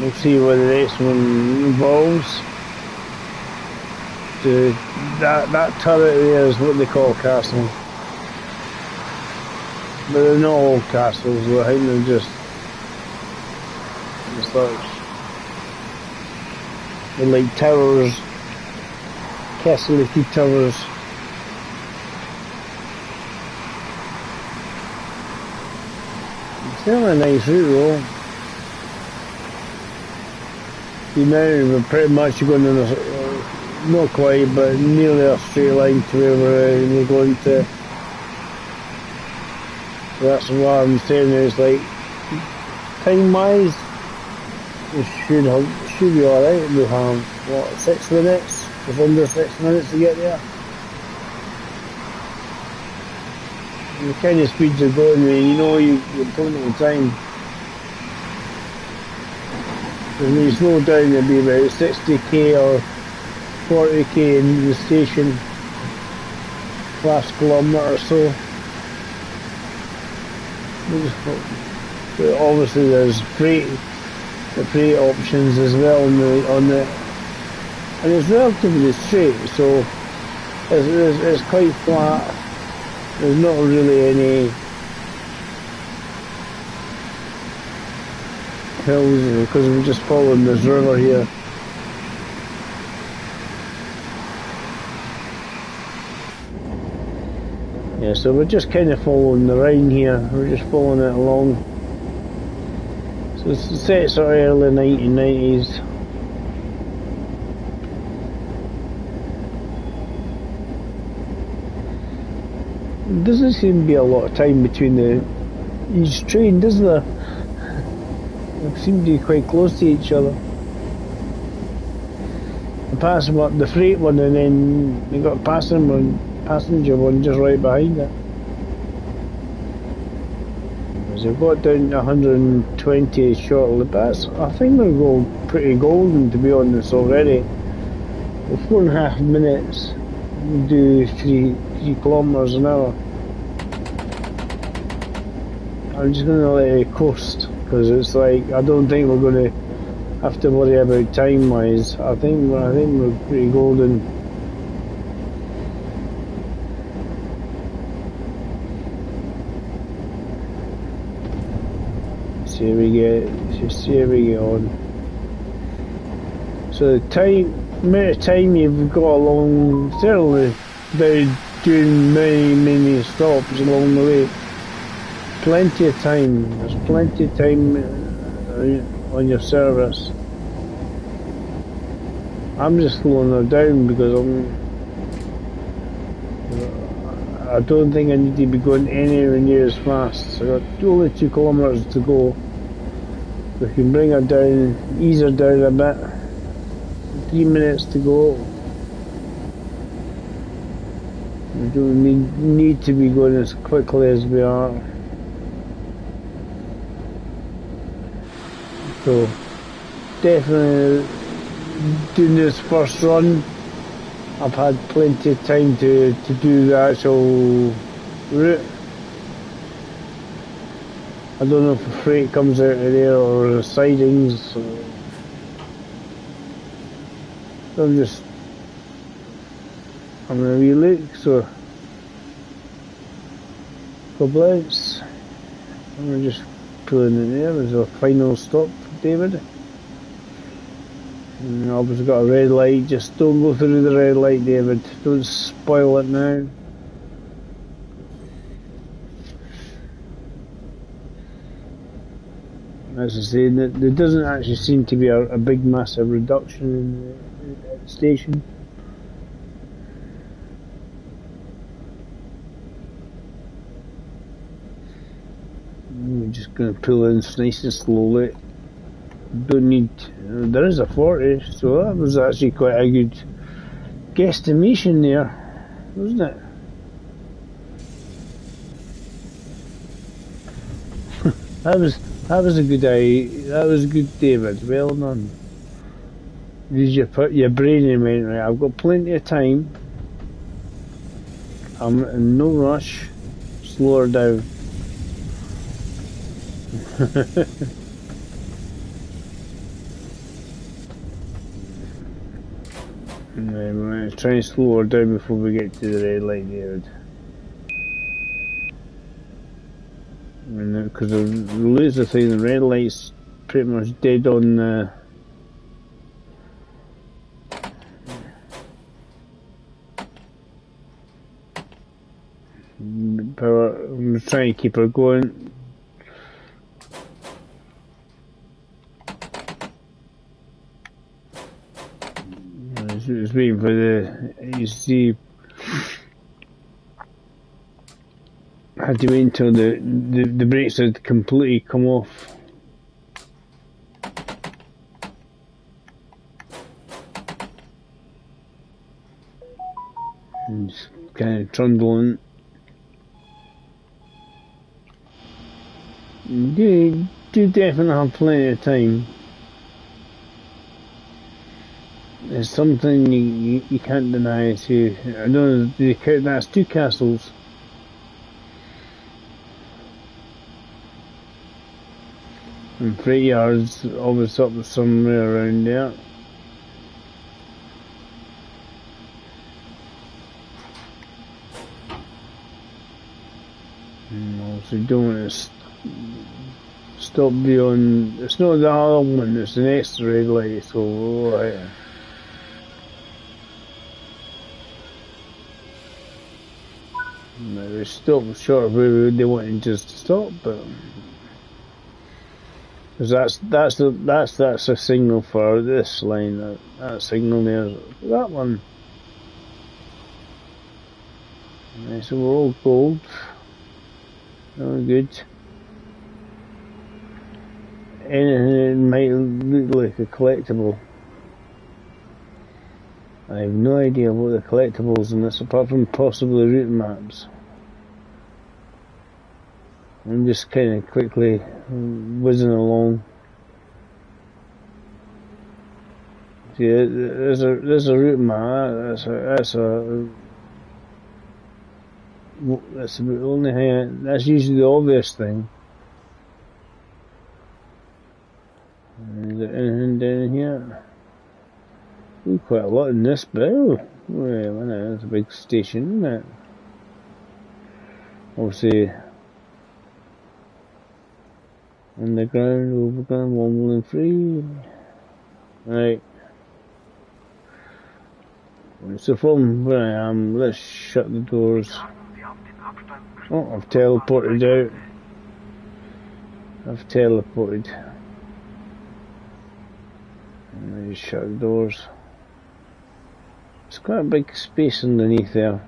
We'll see what the next one involves. That turret there is what they call castle. But they're not all castles, I think they're just they're like towers, castellated towers. It's still a nice route though. See, now we're pretty much going in a, not quite, but nearly a straight line to where we're going to. That's what I'm saying, it's like, time wise, it should be alright. We have, what, 6 minutes? Just under 6 minutes to get there. And the kind of speeds are going, you know you're plenty of time. When you slow down, it'll be about 60k or 40k in the station last kilometre or so. But obviously there's the freight options as well on the and it's relatively straight, so it's quite flat. There's not really any hills because we're just following this river here. Yeah, so we're just kind of following the Rhine here. We're just following it along. So it's set sort of early 1990s. There doesn't seem to be a lot of time between each train, does there? They seem to be quite close to each other. I pass them up the freight one and then they got a passenger one just right behind it. As they've got down to 120 shortly, but I think they're going pretty golden to be honest already. With 4.5 minutes, we do 3 kilometres an hour. I'm just going to let it coast because it's like I don't think we're going to have to worry about time wise. I think we're pretty golden. See how we get on. So the amount of time you've got along, certainly without doing many stops along the way. Plenty of time. There's plenty of time on your service. I'm just slowing her down because I don't think I need to be going anywhere near as fast. So I've got only 2 kilometres to go. We can bring her down, ease her down a bit. 3 minutes to go. We don't need to be going as quickly as we are. So definitely doing this first run, I've had plenty of time to do the actual route. I don't know if the freight comes out of there or the sidings. So I'm just having a wee look. So Koblenz, and we're just pulling in there as a final stop for David. And obviously got a red light. Just don't go through the red light, David. Don't spoil it now. As I say, there doesn't actually seem to be a big massive reduction in the station. I'm just going to pull in nice and slowly. Don't need. There is a 40, so that was actually quite a good guesstimation there, wasn't it? That was a good idea. That was good, David. Well done. You put your brain in, went right. I've got plenty of time. I'm in no rush. Slow her down. We're going to try and slow her down before we get to the red light, David. Because the laser thing, the red light's pretty much dead on the. Power. I'm trying to keep her going. It's waiting for the. You see. I had to wait until the brakes had completely come off. And just kind of trundling. You do definitely have plenty of time. There's something you can't deny too. I know that's 2 castles. And freight yards always up somewhere around there. And also don't want to stop beyond. It's not the other one, it's the next red light, so right. They stopped short of where they wanted just to stop, but because that's a signal for this line. That signal there, that one. Right, so we're all gold. Oh, good. Anything that might look like a collectible. I have no idea what the collectibles in this, apart from possibly route maps. I'm just kind of quickly whizzing along. See, there's a route map. That's the only thing. That's usually the obvious thing. Is there anything down here? Ooh, quite a lot in this bit. Oh, wait a minute, that's a big station, isn't it? Obviously, underground, overground, 1 and 3. Right. So from where I am, let's shut the doors. Oh, I've teleported out. I've teleported. And I just shut the doors. It's quite a big space underneath there.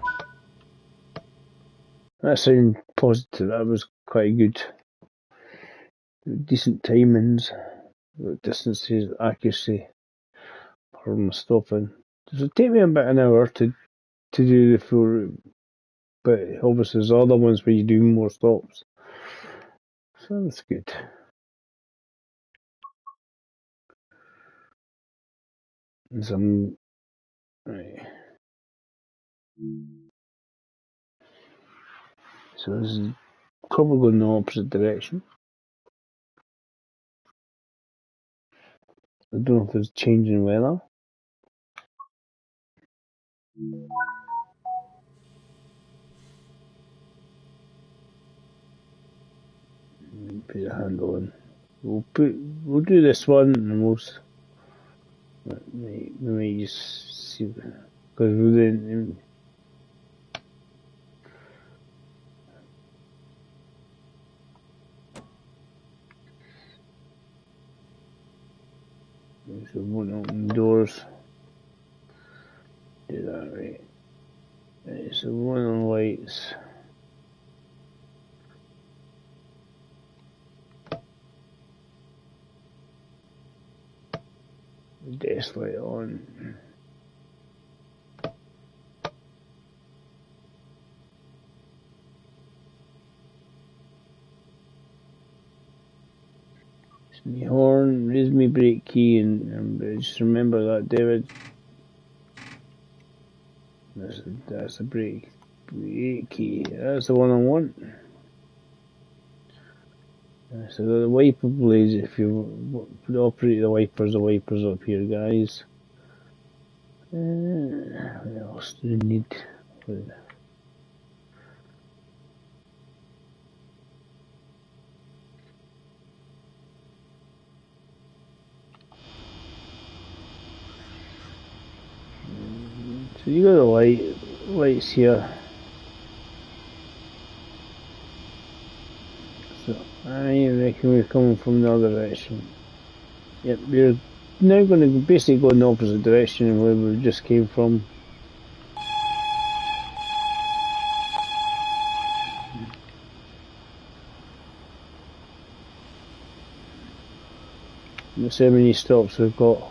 That sounded positive, that was quite good. Decent timings, distances, accuracy, for my stopping. It'll take me about an hour to do the full route, but obviously there's other ones where you do more stops. So that's good. And some, right. So this is probably going in the opposite direction. I don't know if there's changing weather. Put a handle in. We'll do this one and we may just see, because we didn't. So we won't open the doors. Do that right. Right, so one on lights. desk light on. It's me horn, raise me brake key, and just remember that, David. That's the brake key. That's the one I want. So the wiper blades, if you operate the wipers up here, guys. What else do we need? So you got the lights here. So I reckon we're coming from the other direction. Yep, we're now going to basically go in the opposite direction where we just came from. Let's see how many stops we've got.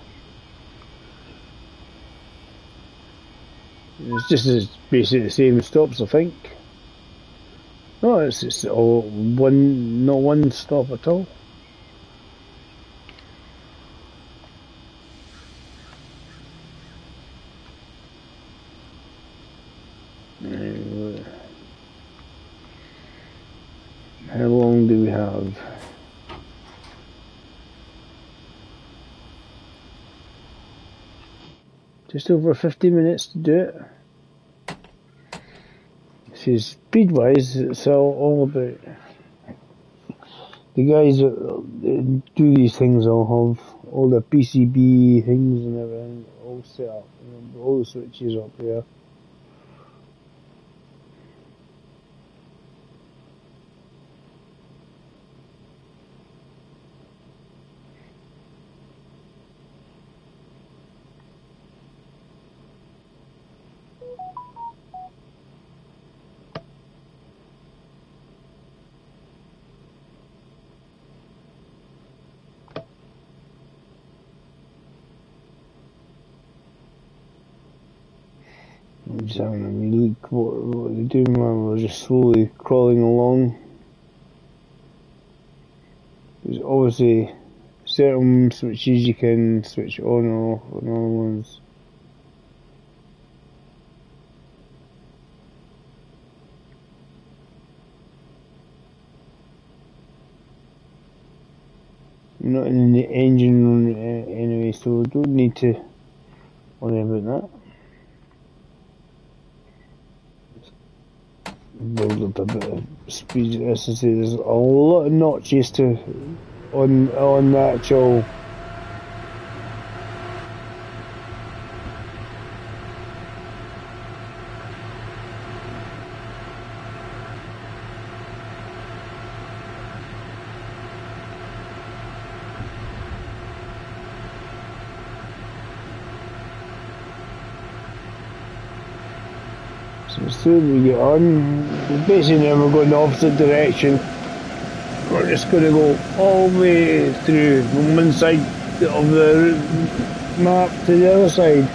It's just basically the same stops, I think. No, it's all one, not one stop at all. How long do we have? Just over 50 minutes to do it. See, speed wise, it's all about the guys that do these things all have all the PCB things and everything all set up, all the switches up there. I'm just having a wee look what they're doing while we're just slowly crawling along. There's obviously certain switches you can switch on or off, and other ones I'm not in the engine room anyway, so we don't need to worry about that. Build up a bit of speed. As I say, there's a lot of notches on the actual So as soon as we get on, basically now we're going the opposite direction. We're just going to go all the way through from one side of the map to the other side.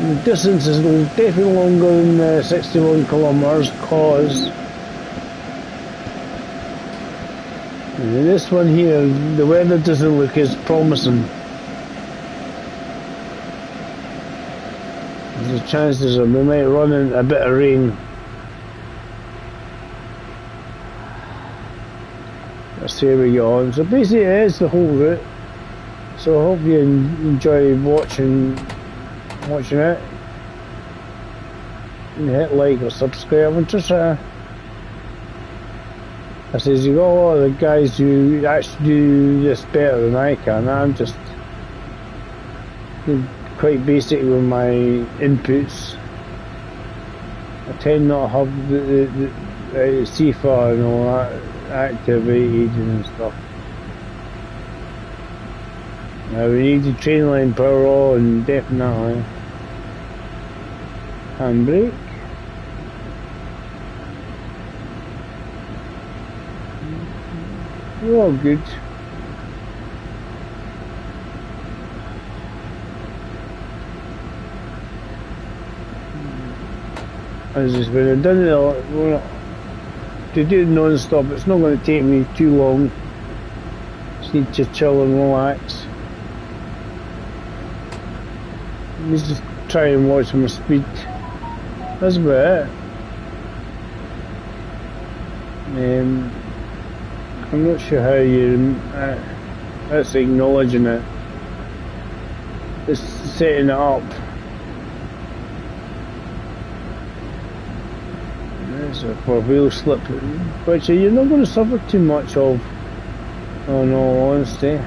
The distance is definitely longer than 61 kilometres cause this one here, the weather doesn't look as promising. There's chances that we might run in a bit of rain. Let's see how we get on. So basically it is the whole route. So I hope you enjoy watching it. And hit like or subscribe and just I says you got a lot of the guys who actually do this better than I can. I'm just quite basic with my inputs. I tend not to have the CFA and all that activated and stuff. Now we need the train line power on, definitely. Handbrake. We're all good. As is when I've done it, to do it non-stop, it's not going to take me too long. Just need to chill and relax. Just try and watch my speed. That's about it. I'm not sure how you. That's acknowledging it. It's setting it up. There's a four-wheel slip, which you're not going to suffer too much of, in all honesty.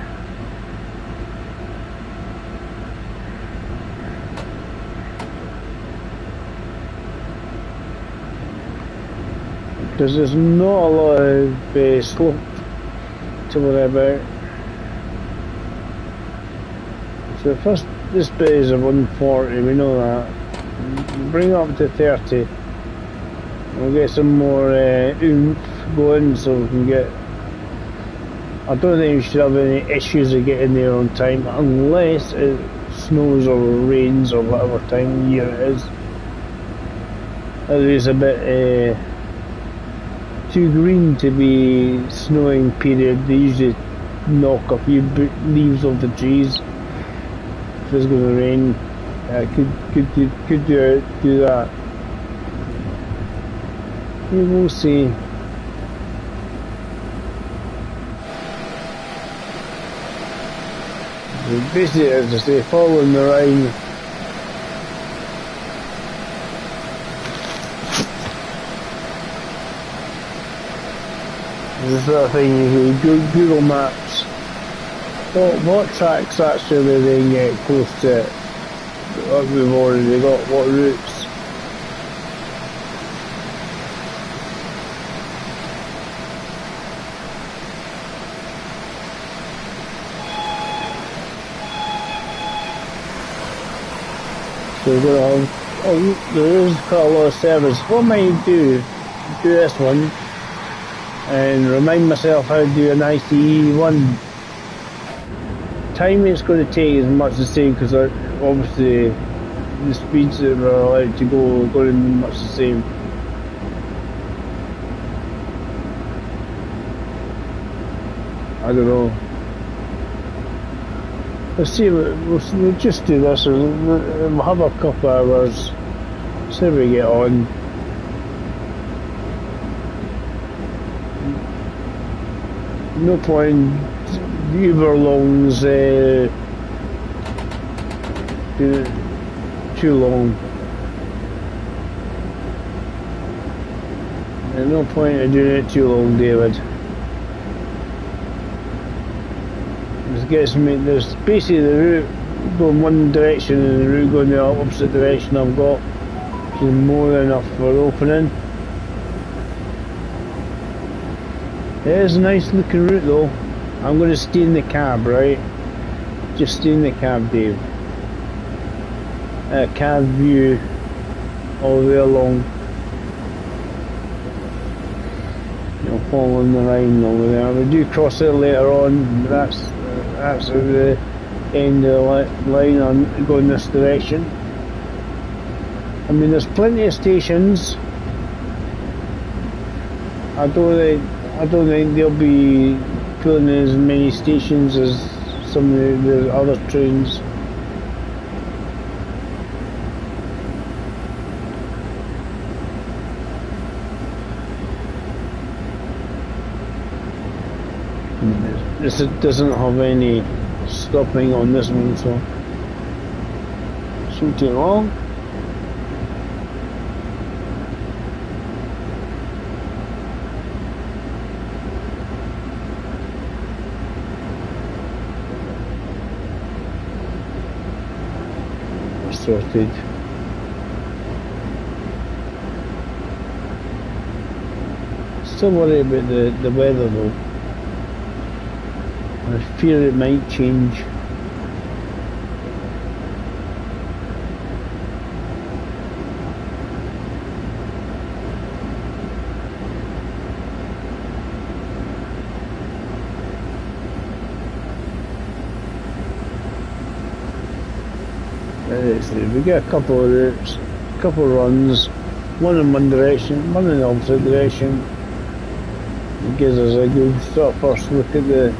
Because there's not a lot of slope to worry about. So first, this bit is a 140, we know that. Bring it up to 30. We'll get some more oomph going so we can get... I don't think we should have any issues of getting there on time unless it snows or rains or whatever time of year it is. It is a bit too green to be snowing period. They usually knock a few leaves off the trees. If it's going to rain, could do that. We will see. Basically, as I say, following the Rhine. This sort of thing you Google Maps. What tracks actually then get close to it? What we've already got, what routes? So we're going to have, there is quite a lot of service. What might you do this one and remind myself how to do an ICE one. Time it's going to take is much the same because obviously the speeds that we're allowed to go are going to be much the same. I don't know. Let's see, we'll just do this, we'll have a couple of hours, see how we get on. No point Uber longs too long. There's no point in doing it too long, David. Gets me, there's basically the route going one direction and the route going the opposite direction I've got, which is more than enough for opening. It is a nice looking route though. I'm going to stay in the cab, right? Just stay in the cab, Dave. Cab view all the way along. Following the Rhine over there. We do cross it later on, but that's at the end of the line on going this direction. I mean, there's plenty of stations. I don't think they'll be pulling as many stations as some of the other trains. This doesn't have any stopping on this one, so it shouldn't take long. Sorted. Still worried about the weather though. I fear it might change. We get a couple of routes, a couple of runs. one in one direction, one in the opposite direction. It gives us a good sort of first look at the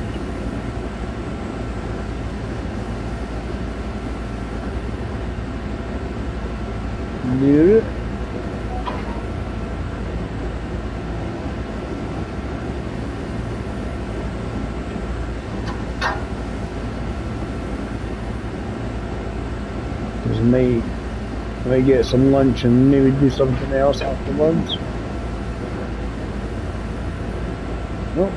route. Might get some lunch and maybe do something else afterwards. Well,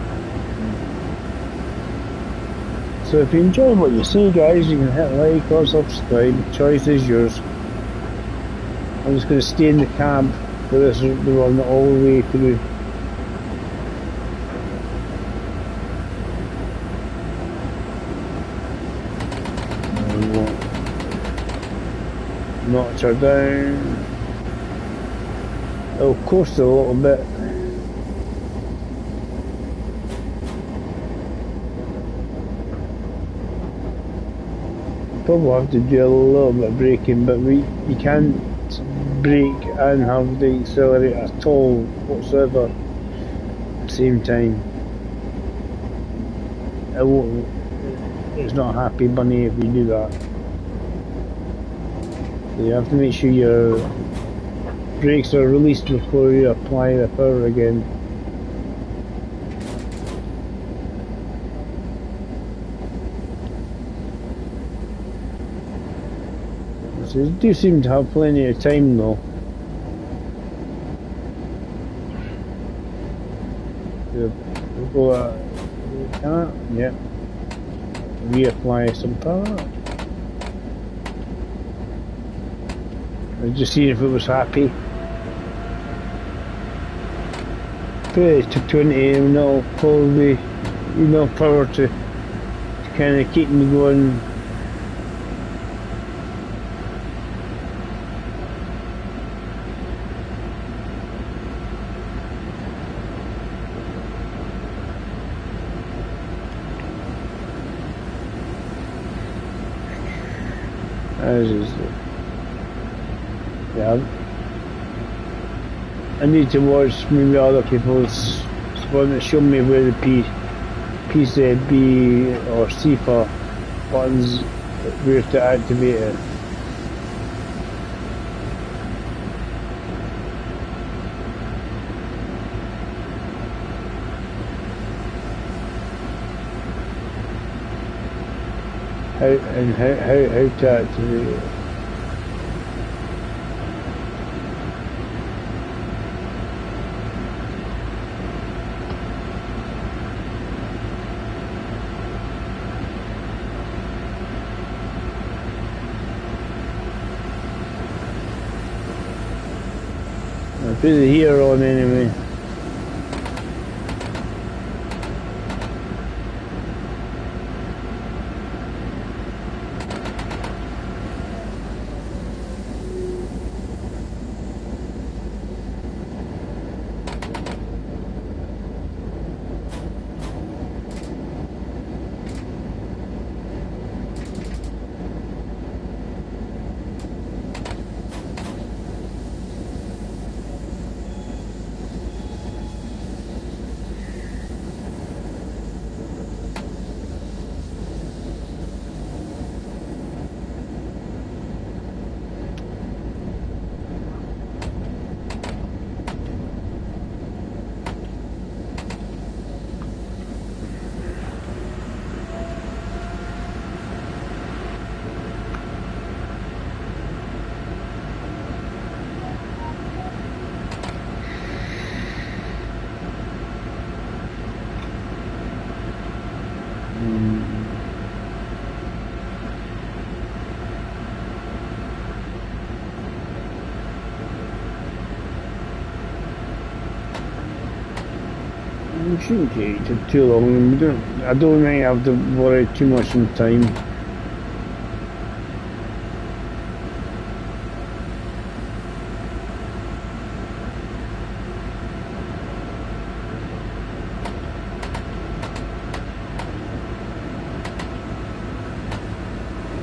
so if you enjoy what you see, guys, you can hit like or subscribe. The choice is yours. I'm just going to stay in the cab for this run all the way through. Notch her down. It'll coast a little bit. Probably have to do a little bit of braking, but you can't brake and have the accelerator at all whatsoever at the same time. It's not a happy bunny if you do that. So you have to make sure your brakes are released before you apply the power again. So you do seem to have plenty of time though. We'll go yeah. Reapply some power. Just see if it was happy. Put it to 20 and it'll probably be enough power to kind of keep me going. Yeah, I need to watch maybe other people's one that show me where the PCB or CFA buttons, where to activate it. How to activate it. Put the heater on anyway. It shouldn't take too long. I don't think I have to worry too much on time.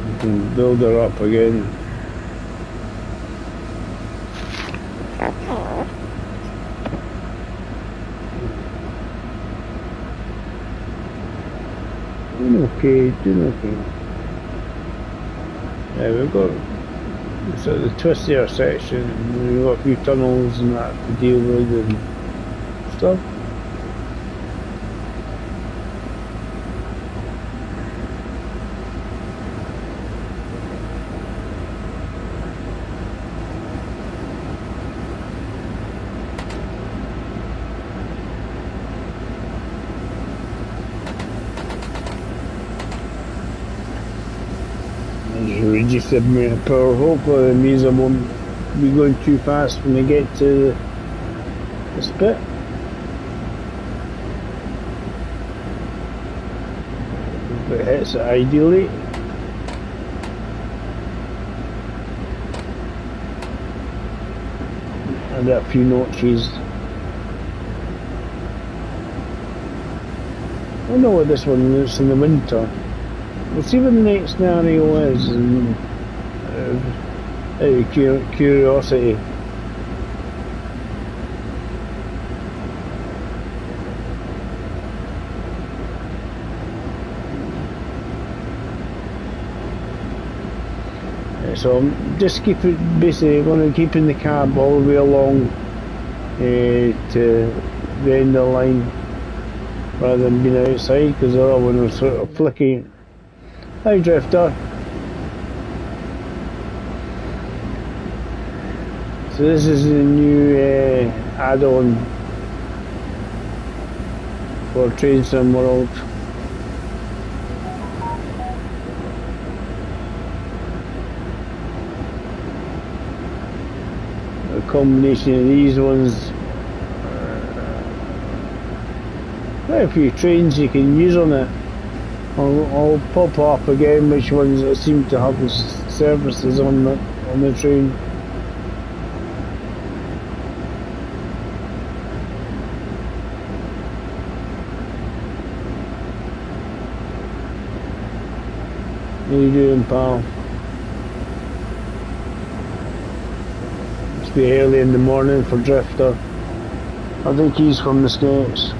You can build her up again. Doing okay, doing okay. Yeah, we've got sort of the twistier section, and we've got a few tunnels and that to deal with and stuff. Reduce the amount of power. Hopefully it means I won't be going too fast when I get to the spit. If it hits it ideally. And a few notches. I don't know what this one looks in the winter. We'll see what the next scenario is, and out of curiosity. So I'm just basically going to keep in the cab all the way along to the end of the line, rather than being outside, because the other one was sort of flicking. Hi Drifter. So this is the new add-on for Train Sim World. A combination of these ones. Quite a few trains you can use on it. I'll pop up again which ones that seem to have the services on the train. How you doing, pal? Must be early in the morning for Drifter. I think he's from the States.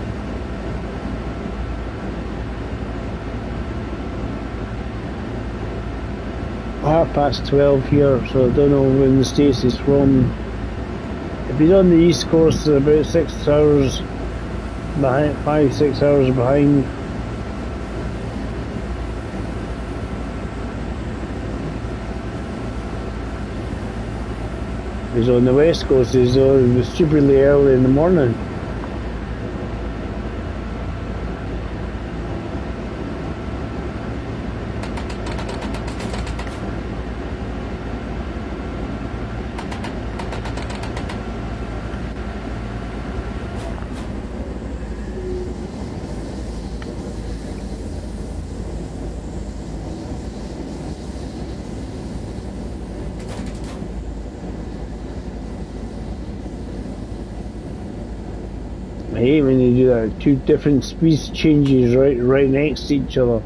Past 12 here, so I don't know when the States is from. If he's on the East Coast, it's about 6 hours behind, 5-6 hours behind. If he's on the West Coast, he's stupidly early in the morning. I hate when you do that, two different speed changes right next to each other.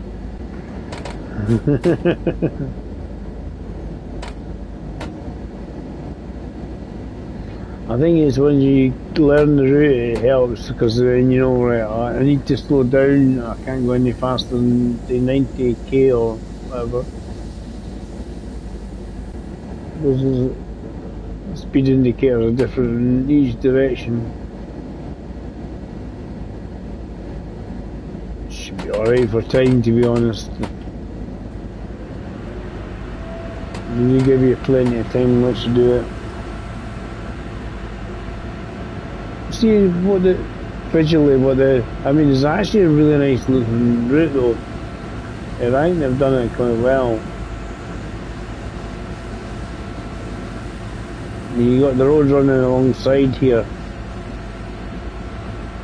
I think it's when you learn the route it helps, because then you know, right, I need to slow down, I can't go any faster than the 90k or whatever. The speed indicators are different in each direction. Alright for time, to be honest. They give you plenty of time once you do it. See what the visually I mean, it's actually a really nice looking route though. And I think they've done it quite well. You got the road running alongside here.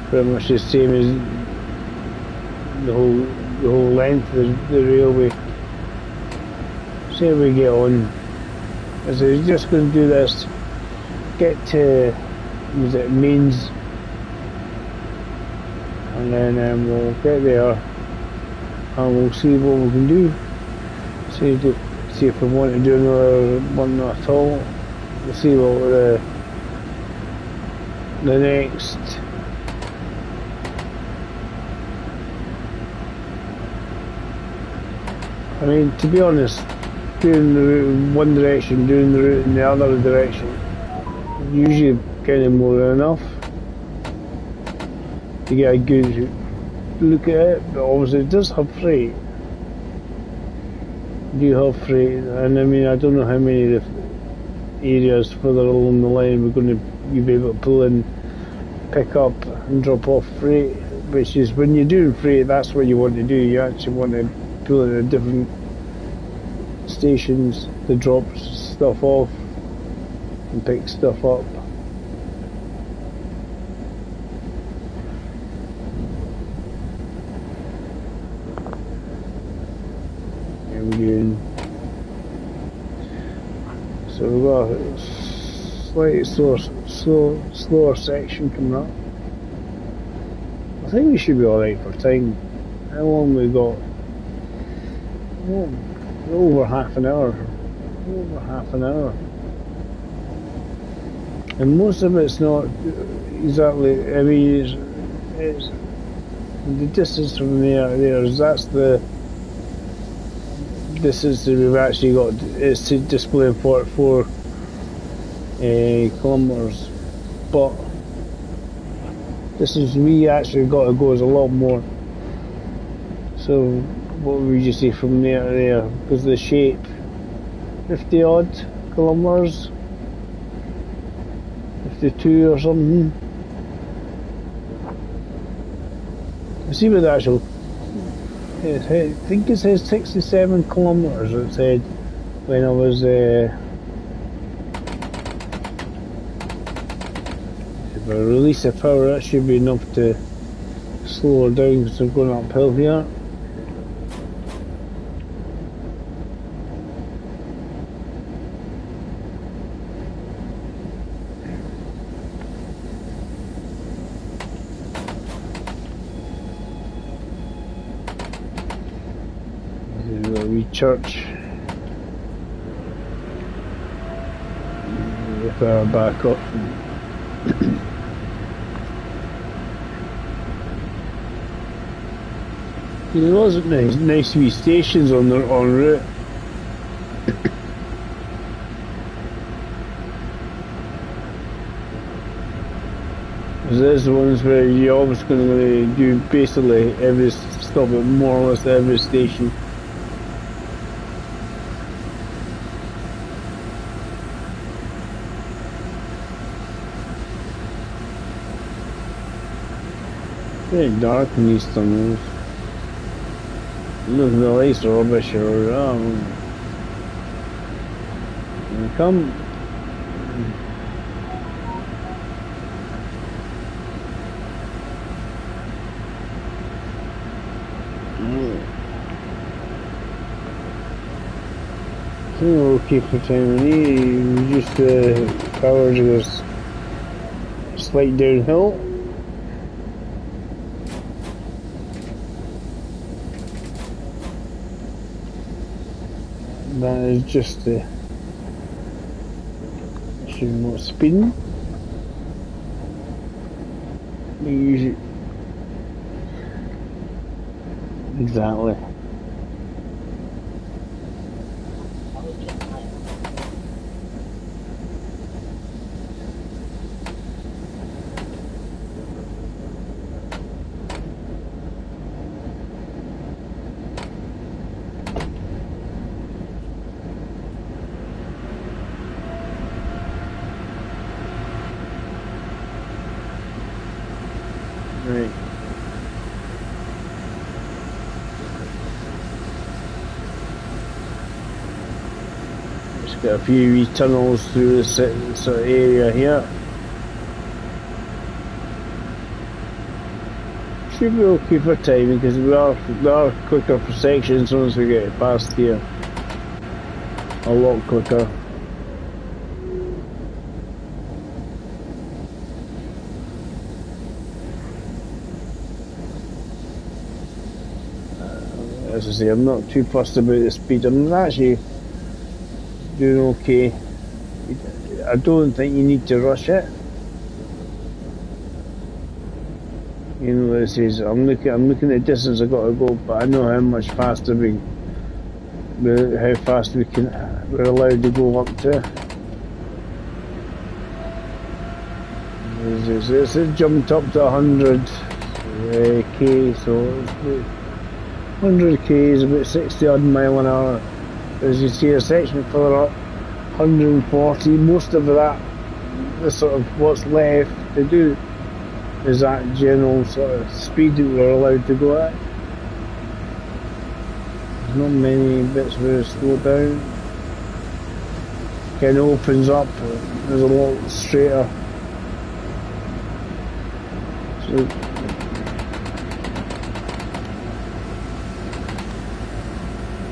Pretty much the same as the whole length of the railway. See how we get on. So we're just going to do this, get to, was it Mainz, and then we'll get there and we'll see what we can do. See if we want to do another one at all. We'll see what the next . I mean, to be honest, doing the route in one direction, doing the route in the other direction, usually kind of more than enough to get a good look at it. But obviously it does have freight. You have freight, and I mean, I don't know how many of the areas further along the line we're going to be able to pull in, pick up and drop off freight, which is when you're doing freight, that's what you want to do. You actually want to pull in at different stations to drop stuff off and pick stuff up. So we've got a slightly slower section coming up. I think we should be alright for time. How long we got? Oh, over half an hour. Over half an hour. And most of it's not exactly, I mean, it's the distance from there, that's the distance that we've actually got. It's displaying 44 kilometres, but distance we actually got to go is a lot more. So what would you say from there to there? Because the shape, 50 odd kilometres, 52 or something. See what the actual, I think it says 67 kilometres it said when I was if I release the power, that should be enough to slow her down because I'm going uphill here. Church. If I back up. There wasn't nice wee stations on the en route. There's the ones where you're always going to do basically every stop at more or less every station. Very dark in these tunnels. Look at the lights are rubbish around. Come. I think we'll keep the time we need. Just the power goes slight downhill. That is just the not speeding. We use it exactly. Right. Just got a few wee tunnels through this sort of area here. Should be okay for timing because we are quicker for sections once we get past here. A lot quicker. As I say, I'm not too fussed about the speed. I'm actually doing okay. I don't think you need to rush it. You know, this is I'm looking at the distance I've got to go, but I know how much faster we how fast we're allowed to go up to. It's jumped up to 100 k, so it's about 100 k is about 60 odd mile an hour. As you see, a section further up, 140. Most of that, the sort of what's left to do, is that general sort of speed that we're allowed to go at. There's not many bits where it's slowed down. Kind of opens up, there's a lot straighter. So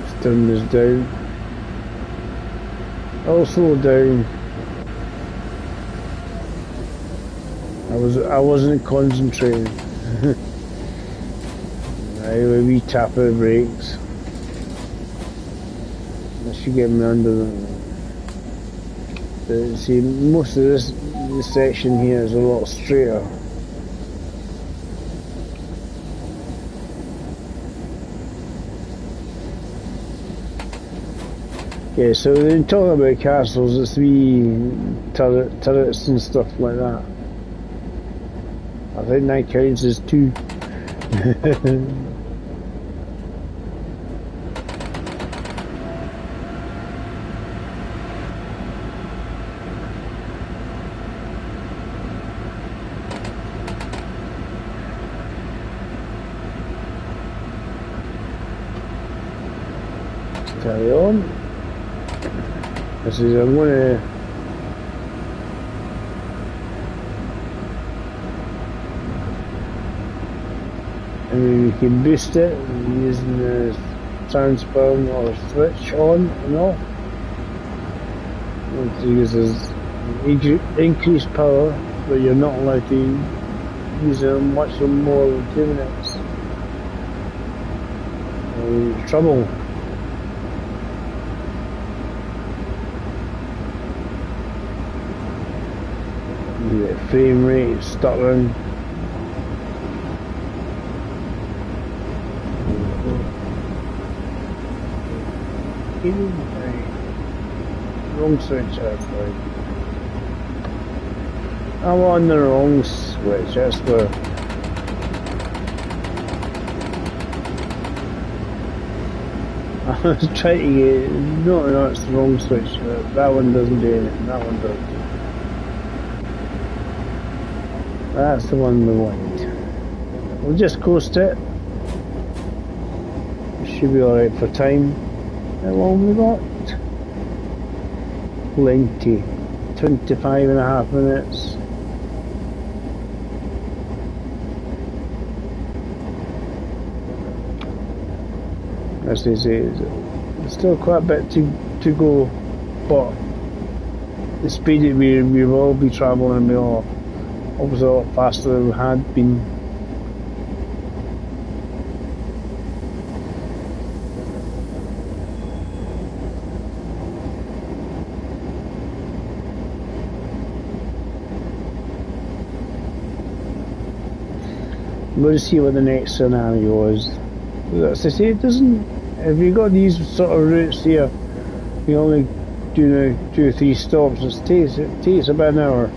let's turn this down. I'll slow down. I wasn't concentrating. Right, a wee tap of the brakes. That should get me under the. See, most of this section here is a lot straighter. Yeah, so they're talking about castles, it's wee turrets and stuff like that. I think that counts as 2. Let's carry on. This is, I'm going to we can boost it using the transparent or switch on and off. It uses increased power, but you're not allowed to use it much more than 2 minutes. Trouble. The frame rate stuttering. Wrong switch, that's right. I'm on the wrong switch, that's where. I was trying to get. No, it's the wrong switch. That one doesn't do anything, that one does. That's the one we want. We'll just coast it. Should be alright for time. How long we got? Plenty. 25.5 minutes. As they say, there's still quite a bit to go, but the speed that we will be travelling will obviously a lot faster than we had been. I'm going to see what the next scenario is. As I say, it doesn't. If you've got these sort of routes here, you only do 2 or 3 stops. It takes about an hour.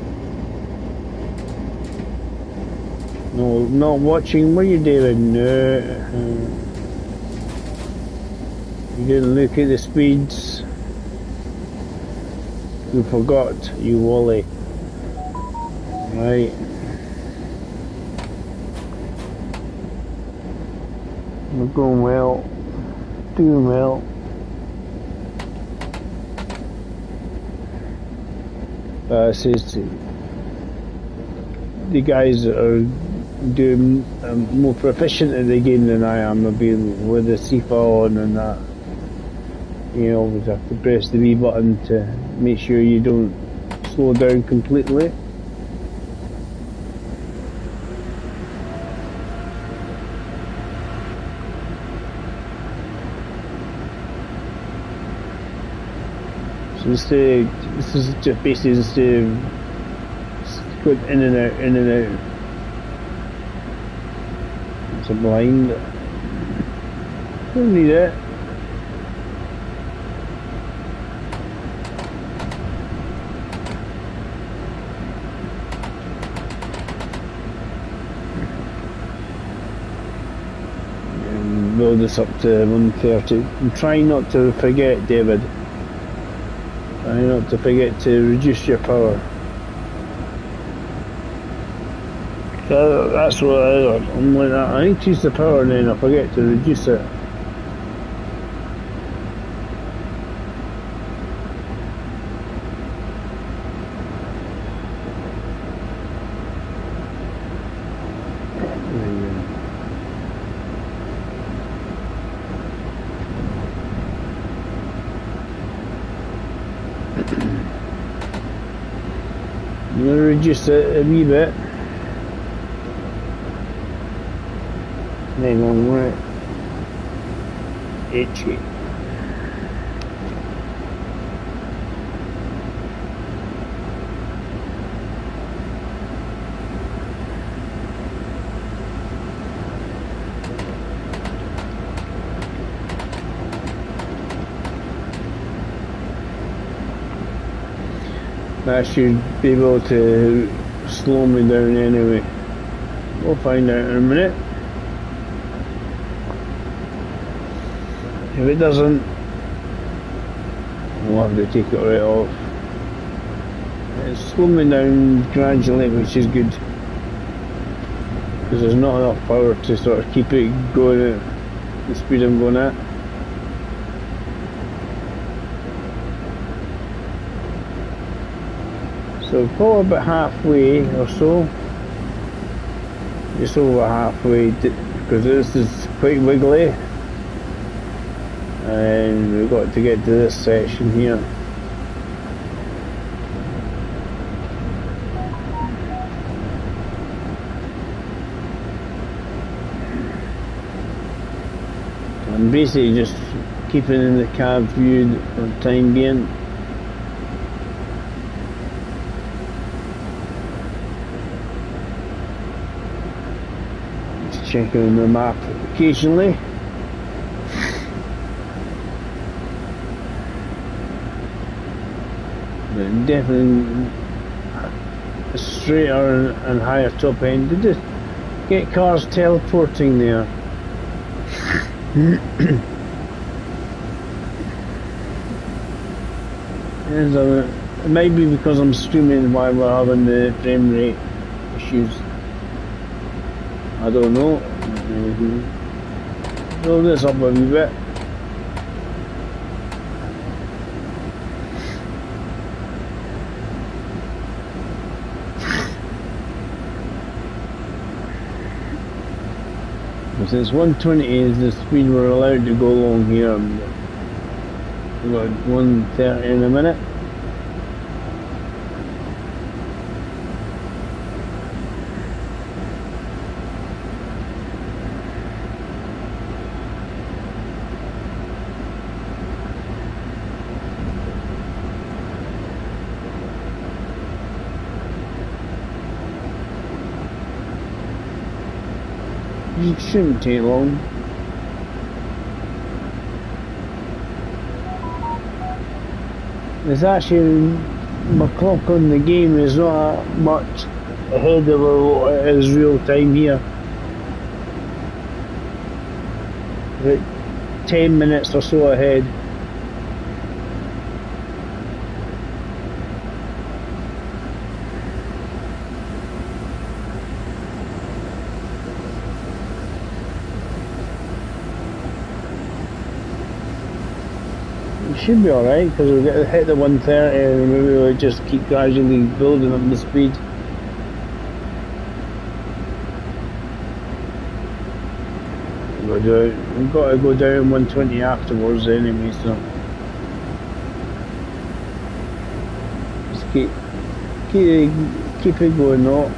No, not watching. What are you doing? No. You didn't look at the speeds. You forgot, you wally. Right. We're going well. Doing well. Says the guys that are doing more proficient at the game than I am. I've been with the CIFA on and that. You always have to press the B button to make sure you don't slow down completely. So this is just basically just going in and out, in and out. It's a blind. Don't need it. build this up to 130. I'm trying not to forget, David. Trying not to forget to reduce your power. So that's what I'm like that. I increase the power and then I forget to reduce it. I'm going to reduce it a wee bit. Then I'm going to itchy. That should be able to slow me down anyway. We'll find out in a minute. If it doesn't, we'll have to take it right off. It's slowing me down gradually, which is good. Because there's not enough power to sort of keep it going at the speed I'm going at. So probably about halfway or so, just over halfway, because this is quite wiggly, and we've got to get to this section here. I'm basically just keeping in the cab view for the time being. Checking the map occasionally. But definitely a straighter and higher top end. Did it get cars teleporting there? It might be because I'm streaming while we're having the frame rate issues. I don't know. Build this up a wee bit. Since 120 is the speed we're allowed to go along here, we've got 130 in a minute. It shouldn't take long. There's actually, my clock on the game is not much ahead of what it is real time here. About 10 minutes or so ahead. Should be alright, because we'll get hit the 130 and maybe we'll just keep gradually building up the speed. We've got to go down 120 afterwards anyway, so just keep it going up.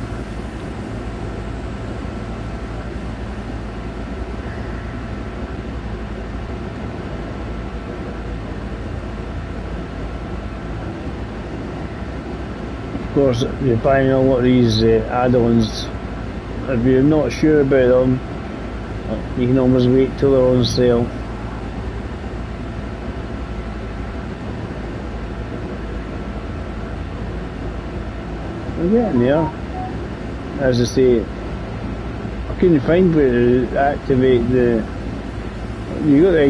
Of course, you're buying a lot of these add-ons. If you're not sure about them, you can almost wait till they're on sale. We're getting there. As I say, I couldn't find where to activate the You got the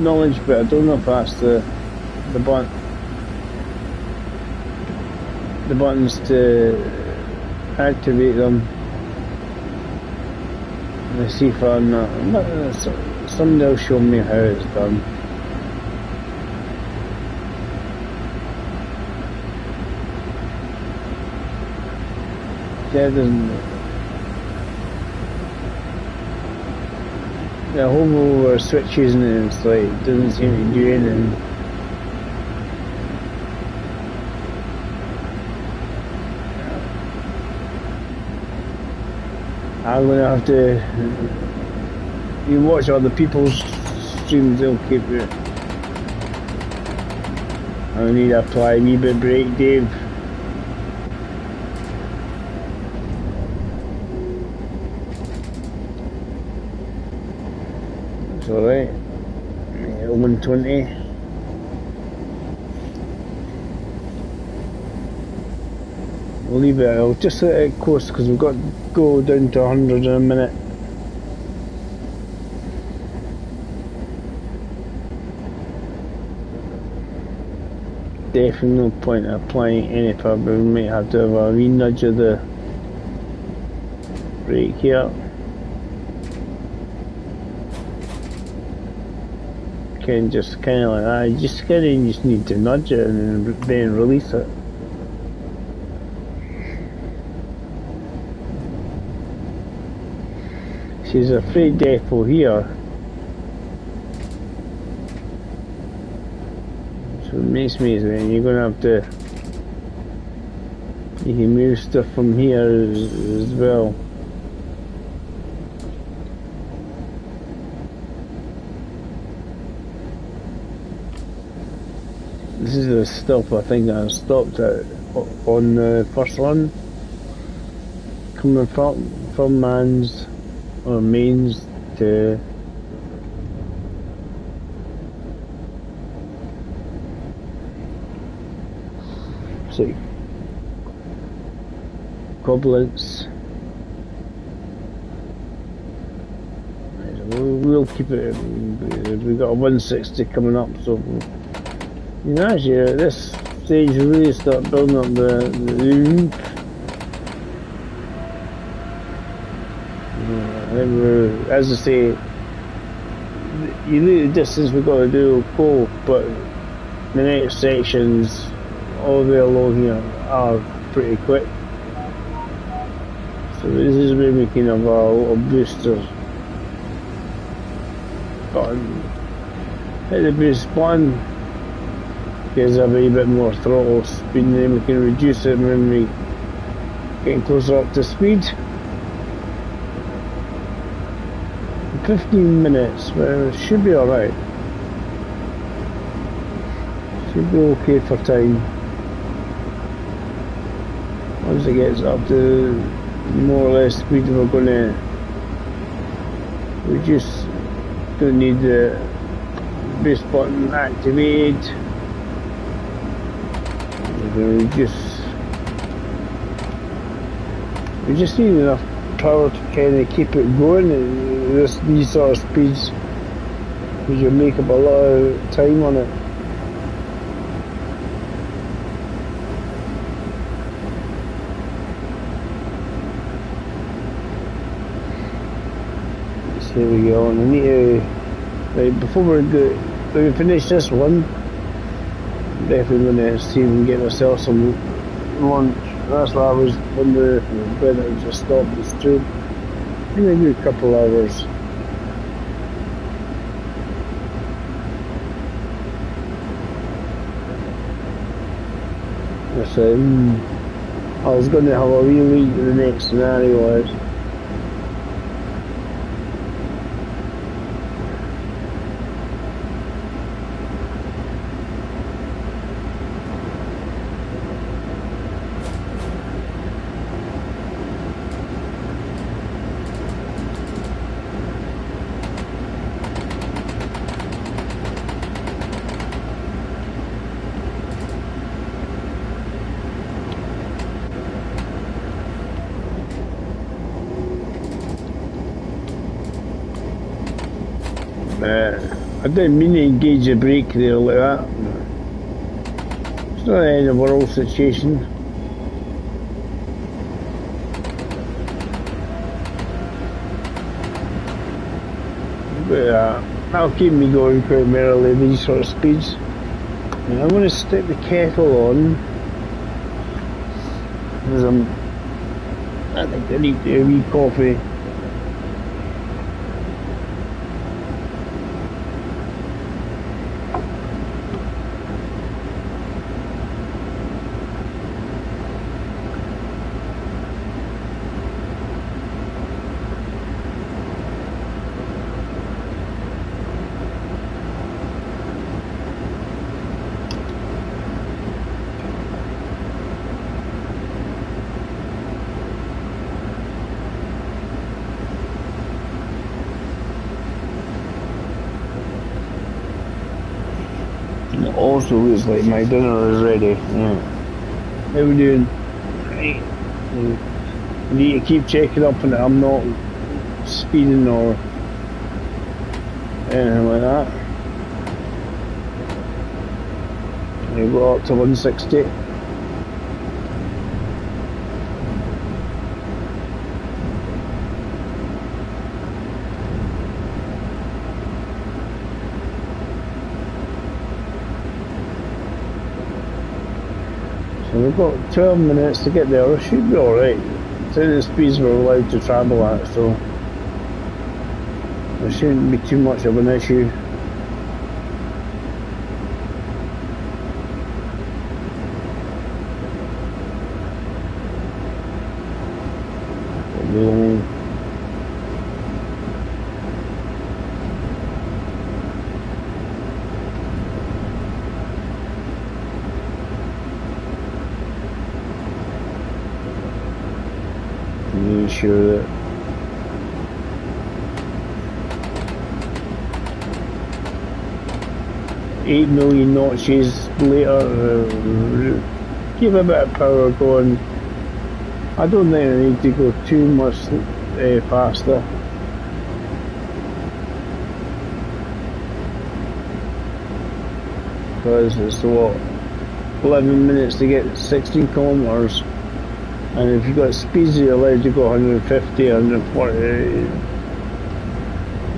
knowledge, but I don't know if that's the buttons to activate them. Let's see if I'm not. Somebody else show me how it's done. Yeah, it doesn't. Yeah, hold over switches and it's like it doesn't seem to do anything. I'm gonna have to. You watch other people's streams, they'll keep it. I need to apply a wee bit break, Dave. It's alright. 120. We'll leave it. I'll just let it coast because we've got to go down to 100 in a minute. Definitely no point in applying any power, but we might have to have a wee nudge of the brake here. Just kind of like that. You just need to nudge it and then release it. She's a freight depot here, so it makes me then you're gonna have to. You can move stuff from here as well. This is the stuff I think I stopped at on the first run, coming from Mainz or Mainz to Koblenz. We'll keep it. We've got a 160 coming up, so. You know, actually, at this stage, you really start building up the loop. As I say, you look at the distance we've got to do, go, but the next sections, all the way along here, are pretty quick. So this is where we can have our little boosters. Button. Hit the boost button. Gives a wee bit more throttle speed, and then we can reduce it when we get closer up to speed. 15 minutes, well, should be alright. Should be okay for time. Once it gets up to more or less speed, we're going to reduce. Don't need the boost button activated. We just need enough power to kind of keep it going at these sort of speeds, because you make up a lot of time on it. So there we go. And I need to, right, before we finish this one, definitely going to see if we can get ourselves some lunch. That's what I was wondering if we better just stop the stream. Maybe a couple hours. So, I was going to have a wee look at the next scenario is. I didn't mean to engage the brake there like that. It's not the end of the world situation. But that'll keep me going quite merrily, these sort of speeds. And I'm going to stick the kettle on because I think I need a wee coffee. Also looks like my dinner is ready. Yeah. How we doing? Right. I need to keep checking up on it. I'm not speeding or anything like that. We got up to 160. So we've got 12 minutes to get there. We should be alright. It's in the speeds we're allowed to travel at, so there shouldn't be too much of an issue. Sure that $8 million notches later, keep a bit of power going. I don't think I need to go too much faster. Because it's what, 11 minutes to get 16 kilometers. And if you've got speeds you're allowed to go 150, 140.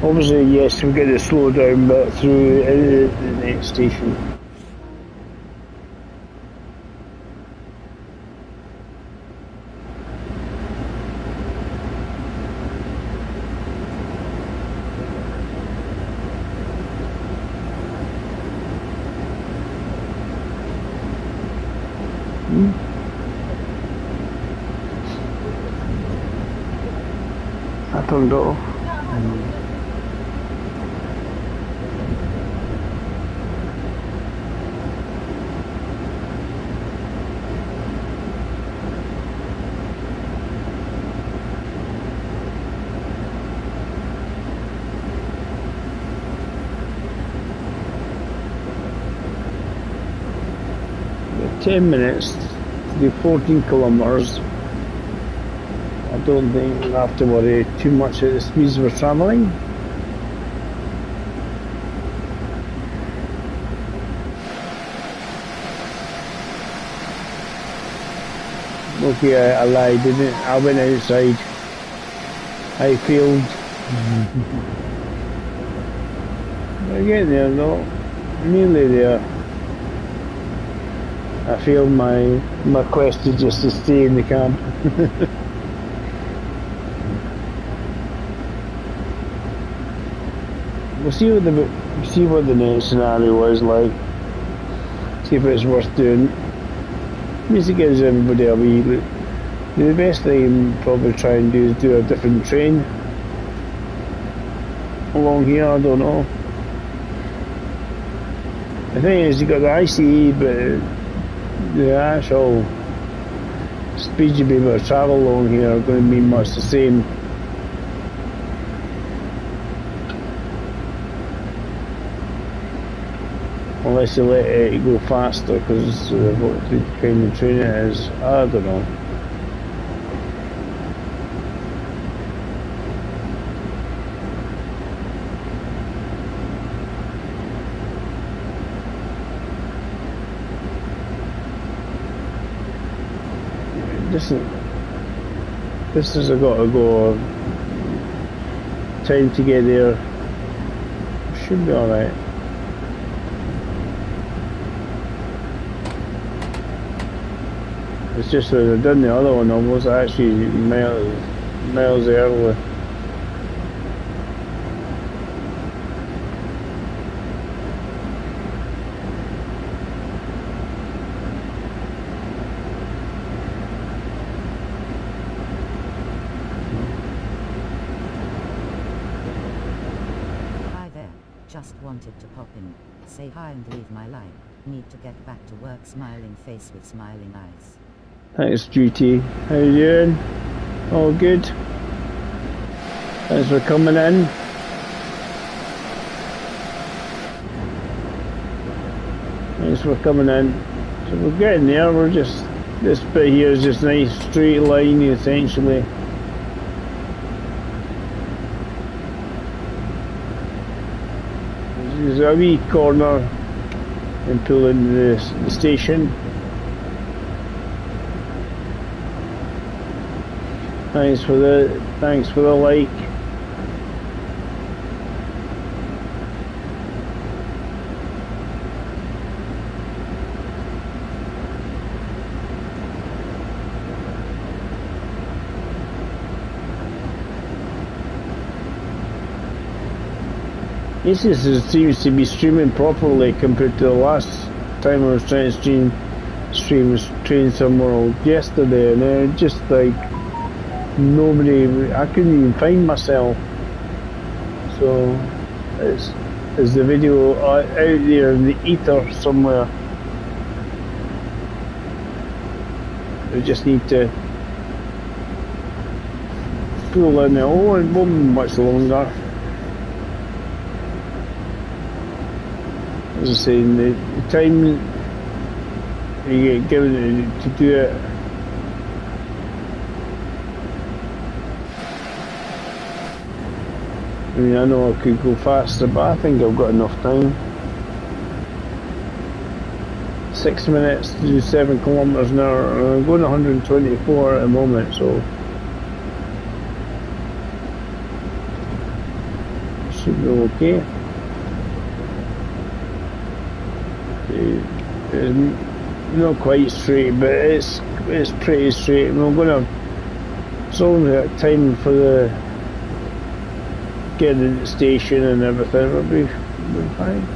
Obviously, yes, we're going to slow down, but through the next station. I turned it off. Got 10 minutes to do 14 kilometers. I don't think we'll have to worry too much at the speeds we're travelling. Okay, I lied, didn't it? I went outside. I failed. We're getting there though. Nearly there. I failed my quest to just to stay in the cab. We'll see what the next scenario is like. See if it's worth doing. At least it gives everybody a wee look. The best thing I'll probably try and do is do a different train along here, I don't know. The thing is, you got the ICE, but the actual speed you'll be able to travel along here are going to be much the same. Unless you let it go faster because of what kind of train it is. I don't know. this has got to go. Time to get there. Should be alright. It's just that I've done the other one, I was actually miles early. Just wanted to pop in, say hi and leave my line. Need to get back to work. Smiling face with smiling eyes. Thanks, GT. How you doing? All good? Thanks for coming in. Thanks for coming in. So we're getting there. We're just, this bit here is just a nice straight line essentially. There's a wee corner and pull into the station. Thanks for the like. This seems to be streaming properly compared to the last time I was trying to stream Train Some World yesterday, and it just like nobody, I couldn't even find myself. So is the video out there in the ether somewhere? We just need to pull in it. Oh, it won't be much longer. As I say, the time you get given to do it, I mean, I know I could go faster, but I think I've got enough time. 6 minutes to do 7 kilometers an hour, and I'm going 124 at the moment, so should be okay. It's not quite straight, but it's pretty straight, and we're gonna, as long as we've got time for the getting to the station and everything, we'll be fine.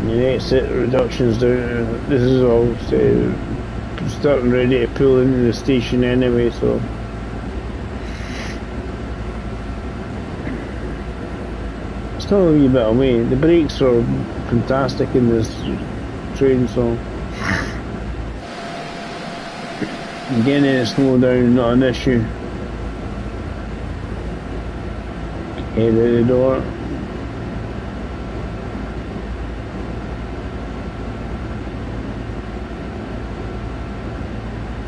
The exit reductions down. This is all starting ready to pull into the station anyway, so. Still a wee bit away. The brakes are fantastic in this train, so getting it slow down not an issue. Head out the door.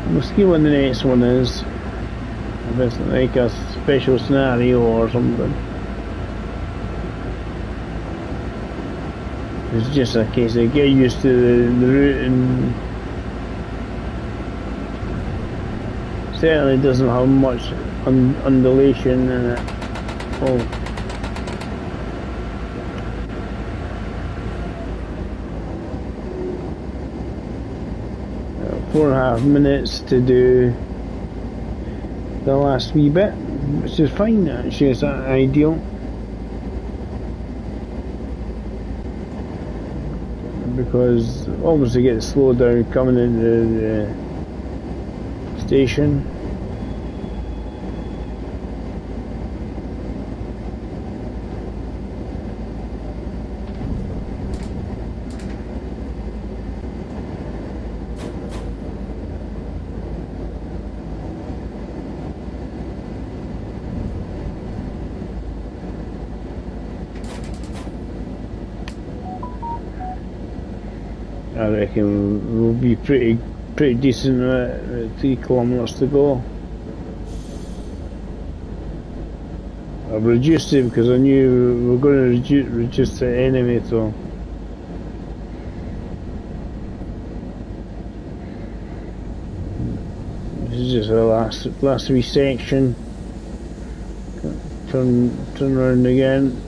We'll see what the next one is. If it's like a special scenario or something. It's just a case of get used to the route, and certainly doesn't have much undulation in it. Oh. Four and a half minutes to do the last wee bit, which is fine actually, it's not ideal. Because obviously get slowed down coming into the station. I reckon we'll be pretty decent at 3 kilometers to go. I've reduced it because I knew we were going to reduce it anyway, so. This is just the last wee section. Turn around again.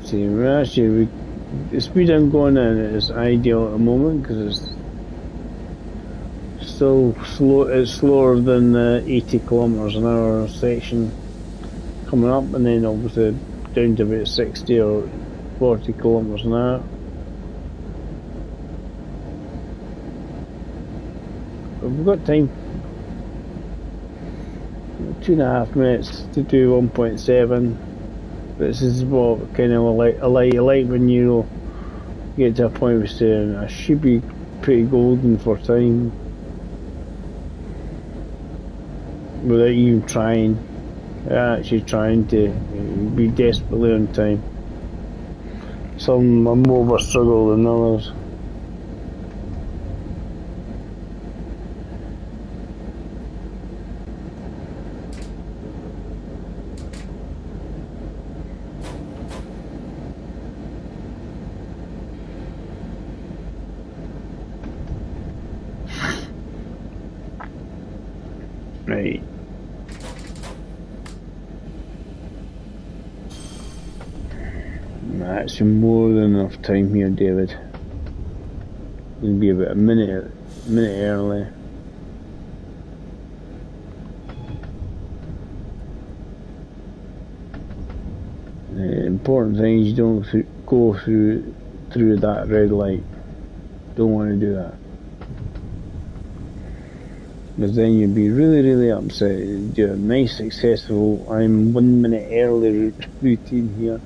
See, actually, the speed I'm going in is ideal at the moment because it's still slow. It's slower than the 80 kilometers an hour section coming up, and then obviously down to about 60 or 40 kilometers an hour. But we've got time. 2.5 minutes to do 1.7. This is what kind of I like when you get to a point where saying I should be pretty golden for time without even trying. Actually trying to be desperately on time. Some are more of a struggle than others. Right. That's more than enough time here, David. It'll be about a minute early. The important thing is you don't go through that red light. Don't want to do that. Because then you'd be really upset. You do a nice successful I'm 1 minute early routine here.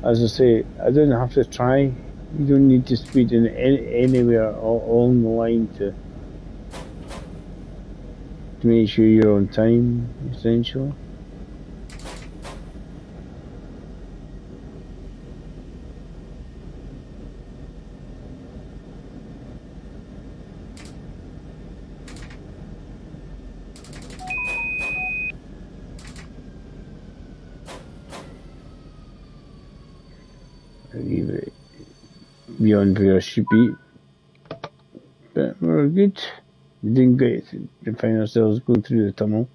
As I say, I don't have to try. You don't need to speed in anywhere along the line to make sure you're on time, essentially. Beyond where I should be, but we're good. We didn't get to find ourselves going through the tunnel.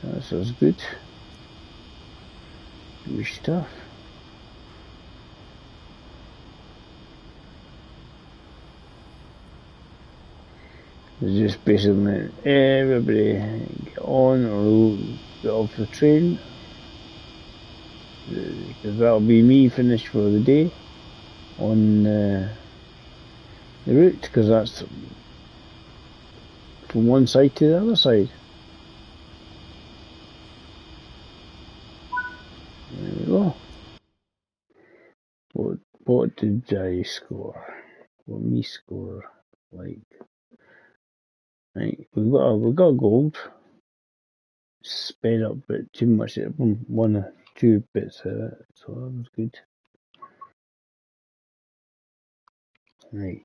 That sounds good. Good stuff. It's just basically everybody get on or get off the train. Because that'll be me finished for the day on the route, because that's from one side to the other side. There we go. What did I score? What me score like? Right, we got gold. Sped up a bit too much at one or two bits of it, so that was good. Right.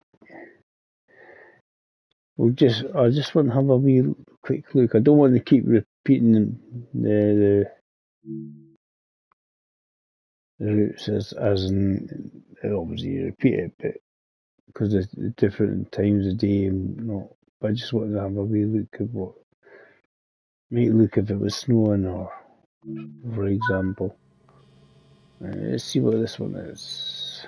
I just want to have a wee quick look. I don't want to keep repeating the routes as in obviously you repeat it, but because of the different times of day and not. But I just wanted to have a wee look at what might look if it was snowing, or for example. Let's see what this one is.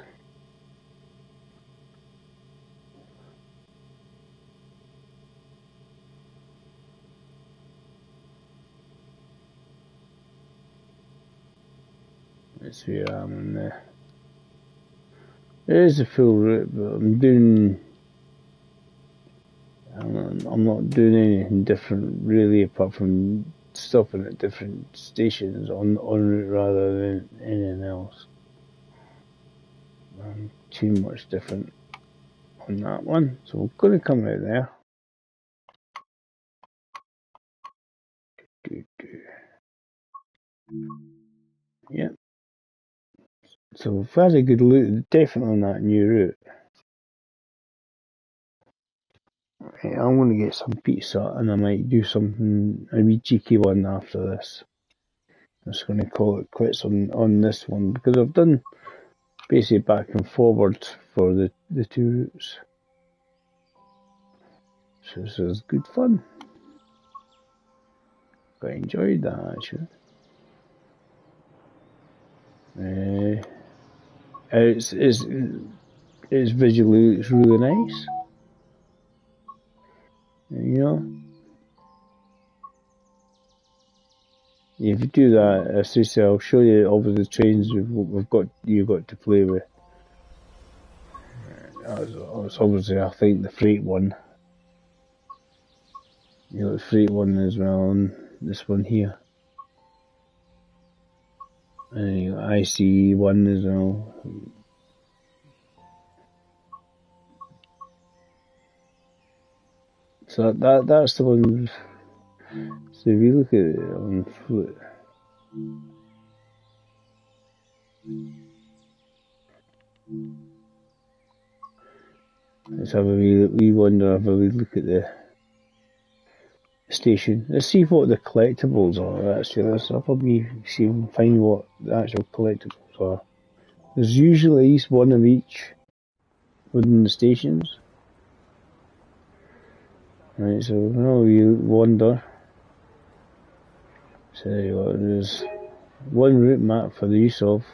Let's see where I'm in there. It is a full route, but I'm not doing anything different really, apart from stopping at different stations on route rather than anything else. Too much different on that one, so we're going to come out there. Yeah. So we've had a good look, definitely on that new route. Right, I'm going to get some pizza and I might do something, a wee cheeky one after this. I'm just going to call it quits on this one because I've done basically back and forward for the two routes. So this is good fun. I enjoyed that actually. It's visually it's really nice. You know, if you do that, as I say, I'll show you all of the trains you've got to play with. It's obviously I think the freight one. You got the freight one as well, and this one here. And you got IC one as well. So that's the one. So if you look at it on foot, let's have a wee wonder, have a wee look at the station. Let's see what the collectibles are actually. Let's have a wee see if we can find what the actual collectibles are. There's usually at least one of each within the stations. Right, so now we wander. So there's one route map for the use of.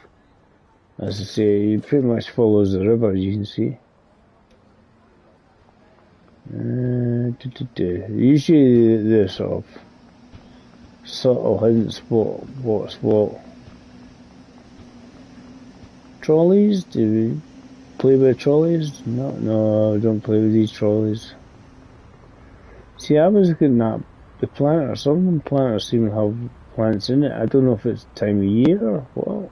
As I say, it pretty much follows the river, as you can see. Usually the sort of subtle hints what's what. Trolleys? Do we play with trolleys? No, I don't play with these trolleys. See, I was looking at the planter. Some of them planters seem to have plants in it. I don't know if it's time of year or what.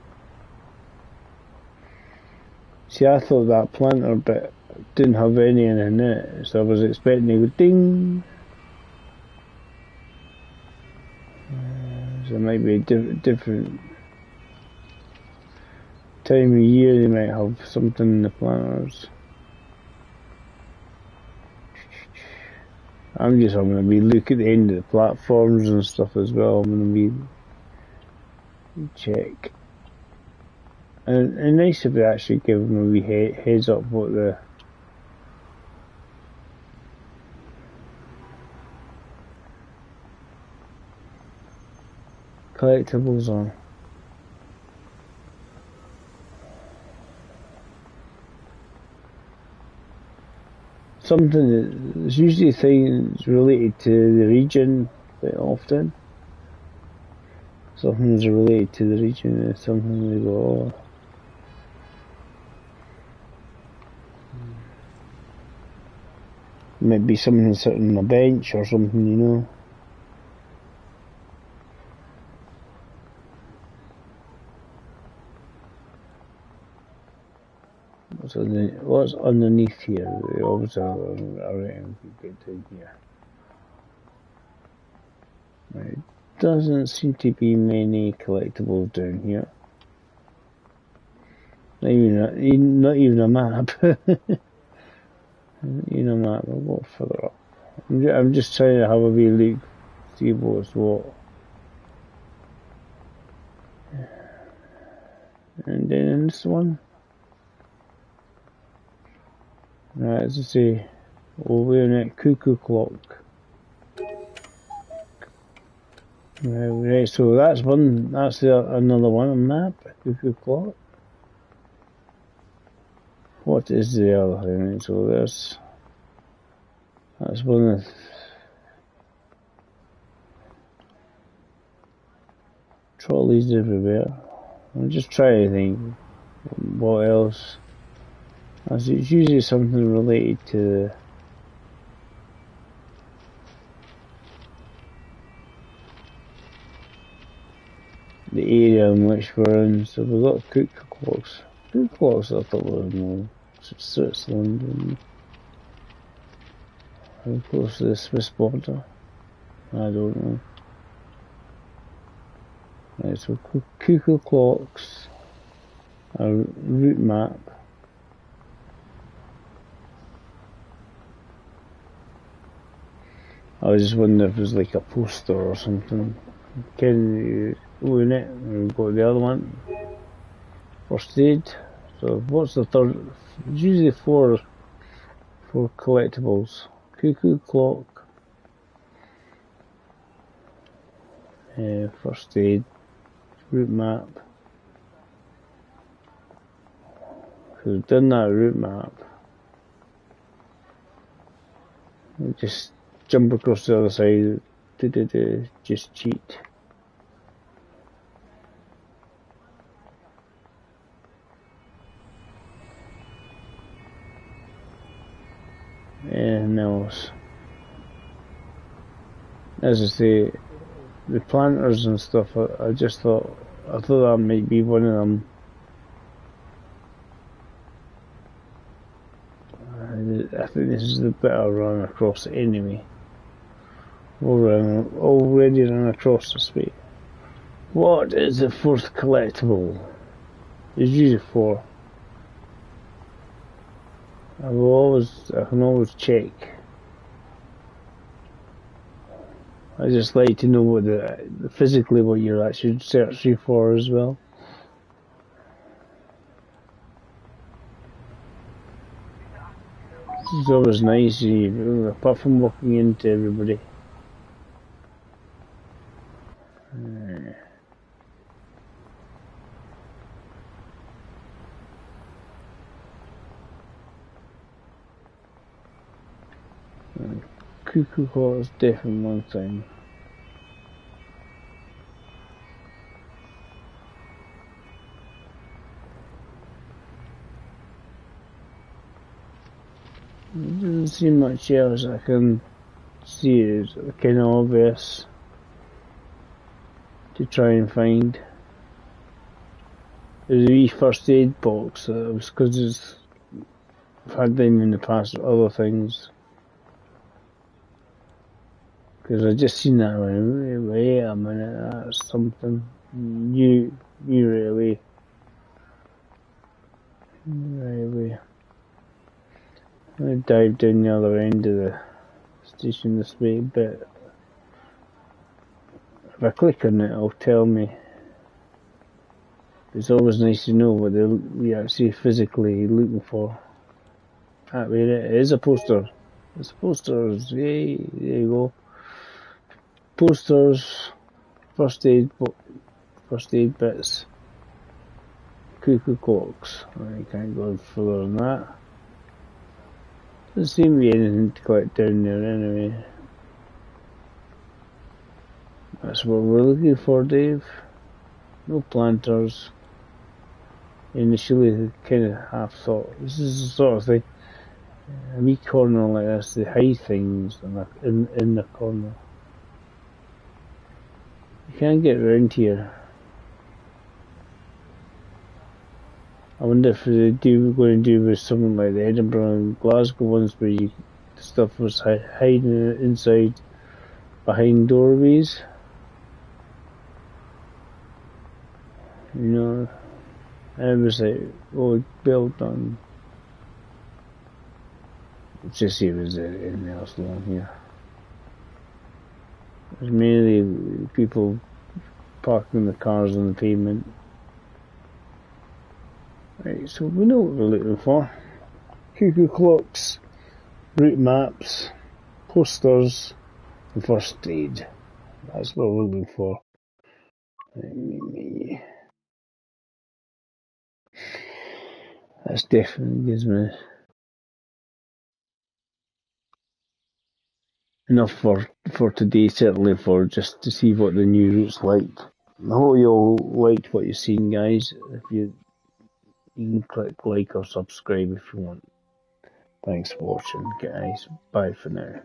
See, I thought that planter bit didn't have anything in it, so I was expecting to go ding. So it might be a different time of year. They might have something in the planters. I'm just having a wee look at the end of the platforms and stuff as well. I'm going to check. And nice if they actually give them a wee heads up what the collectibles are. Something that's usually things related to the region quite often. Something's related to the region and something they go, oh. Might be something sitting on a bench or something, you know. What's underneath here? Obviously, around get to here. Right. Doesn't seem to be many collectibles down here. Not even a map. You know, map. I'll go further up. I'm just trying to have a wee look, see what's what. And then in this one. Right, as I say, we're in that cuckoo clock. Right, so that's one. That's another one on the map. Cuckoo clock. What is the other thing? So that's one of trolleys everywhere. I'm just trying to think what else. As it's usually something related to the area in which we're in. So we've got cuckoo clocks. Cuckoo clocks I thought were more Switzerland, and close to the Swiss border. I don't know. Right, so cuckoo clocks, a route map. I was just wondering if it was like a poster or something. Can you own it? We've got the other one. First aid. So what's the third? It's usually four collectibles. Cuckoo clock. First aid. Route map. So we've done that route map. We just jump across the other side. Just cheat. Anything else? As I say, the planters and stuff, I thought that might be one of them. I think this is the bit I run across anyway. We're already run across this way. What is the fourth collectible? There's usually four. I can always check. I just like to know what physically what you're actually searching for as well. It's always nice, apart from walking into everybody. Cuckoo clock is definitely one thing. There doesn't seem much else I can see is kind of obvious to try and find. There's a wee first aid box, it was because I've had them in the past with other things. Because I just seen that one, wait a minute, that's something new right away. Right away. I'm going to dive down the other end of the station this way, but if I click on it, it'll tell me. It's always nice to know what we actually physically looking for. That way, it is a poster. It's posters, yay, there you go. Posters, first aid bits, cuckoo clocks. I can't go further than that. Doesn't seem to be anything to collect down there anyway. That's what we're looking for, Dave. No planters. Initially, kind of half thought this is the sort of thing. A wee corner like this, they hide things in the corner. You can't get around here. I wonder if they're going to do with something like the Edinburgh and Glasgow ones where stuff was hiding inside behind doorways. You know, and it was like, built on. Let's just see if there's anything else along here. There's mainly people parking the cars on the pavement. Right, so we know what we're looking for. Cuckoo clocks, route maps, posters, and first aid. That's what we're looking for. That's definitely gives me enough for today, certainly for just to see what the new route's like. I hope you all liked what you've seen, guys. If you can click like or subscribe if you want. Thanks for watching, guys. Bye for now.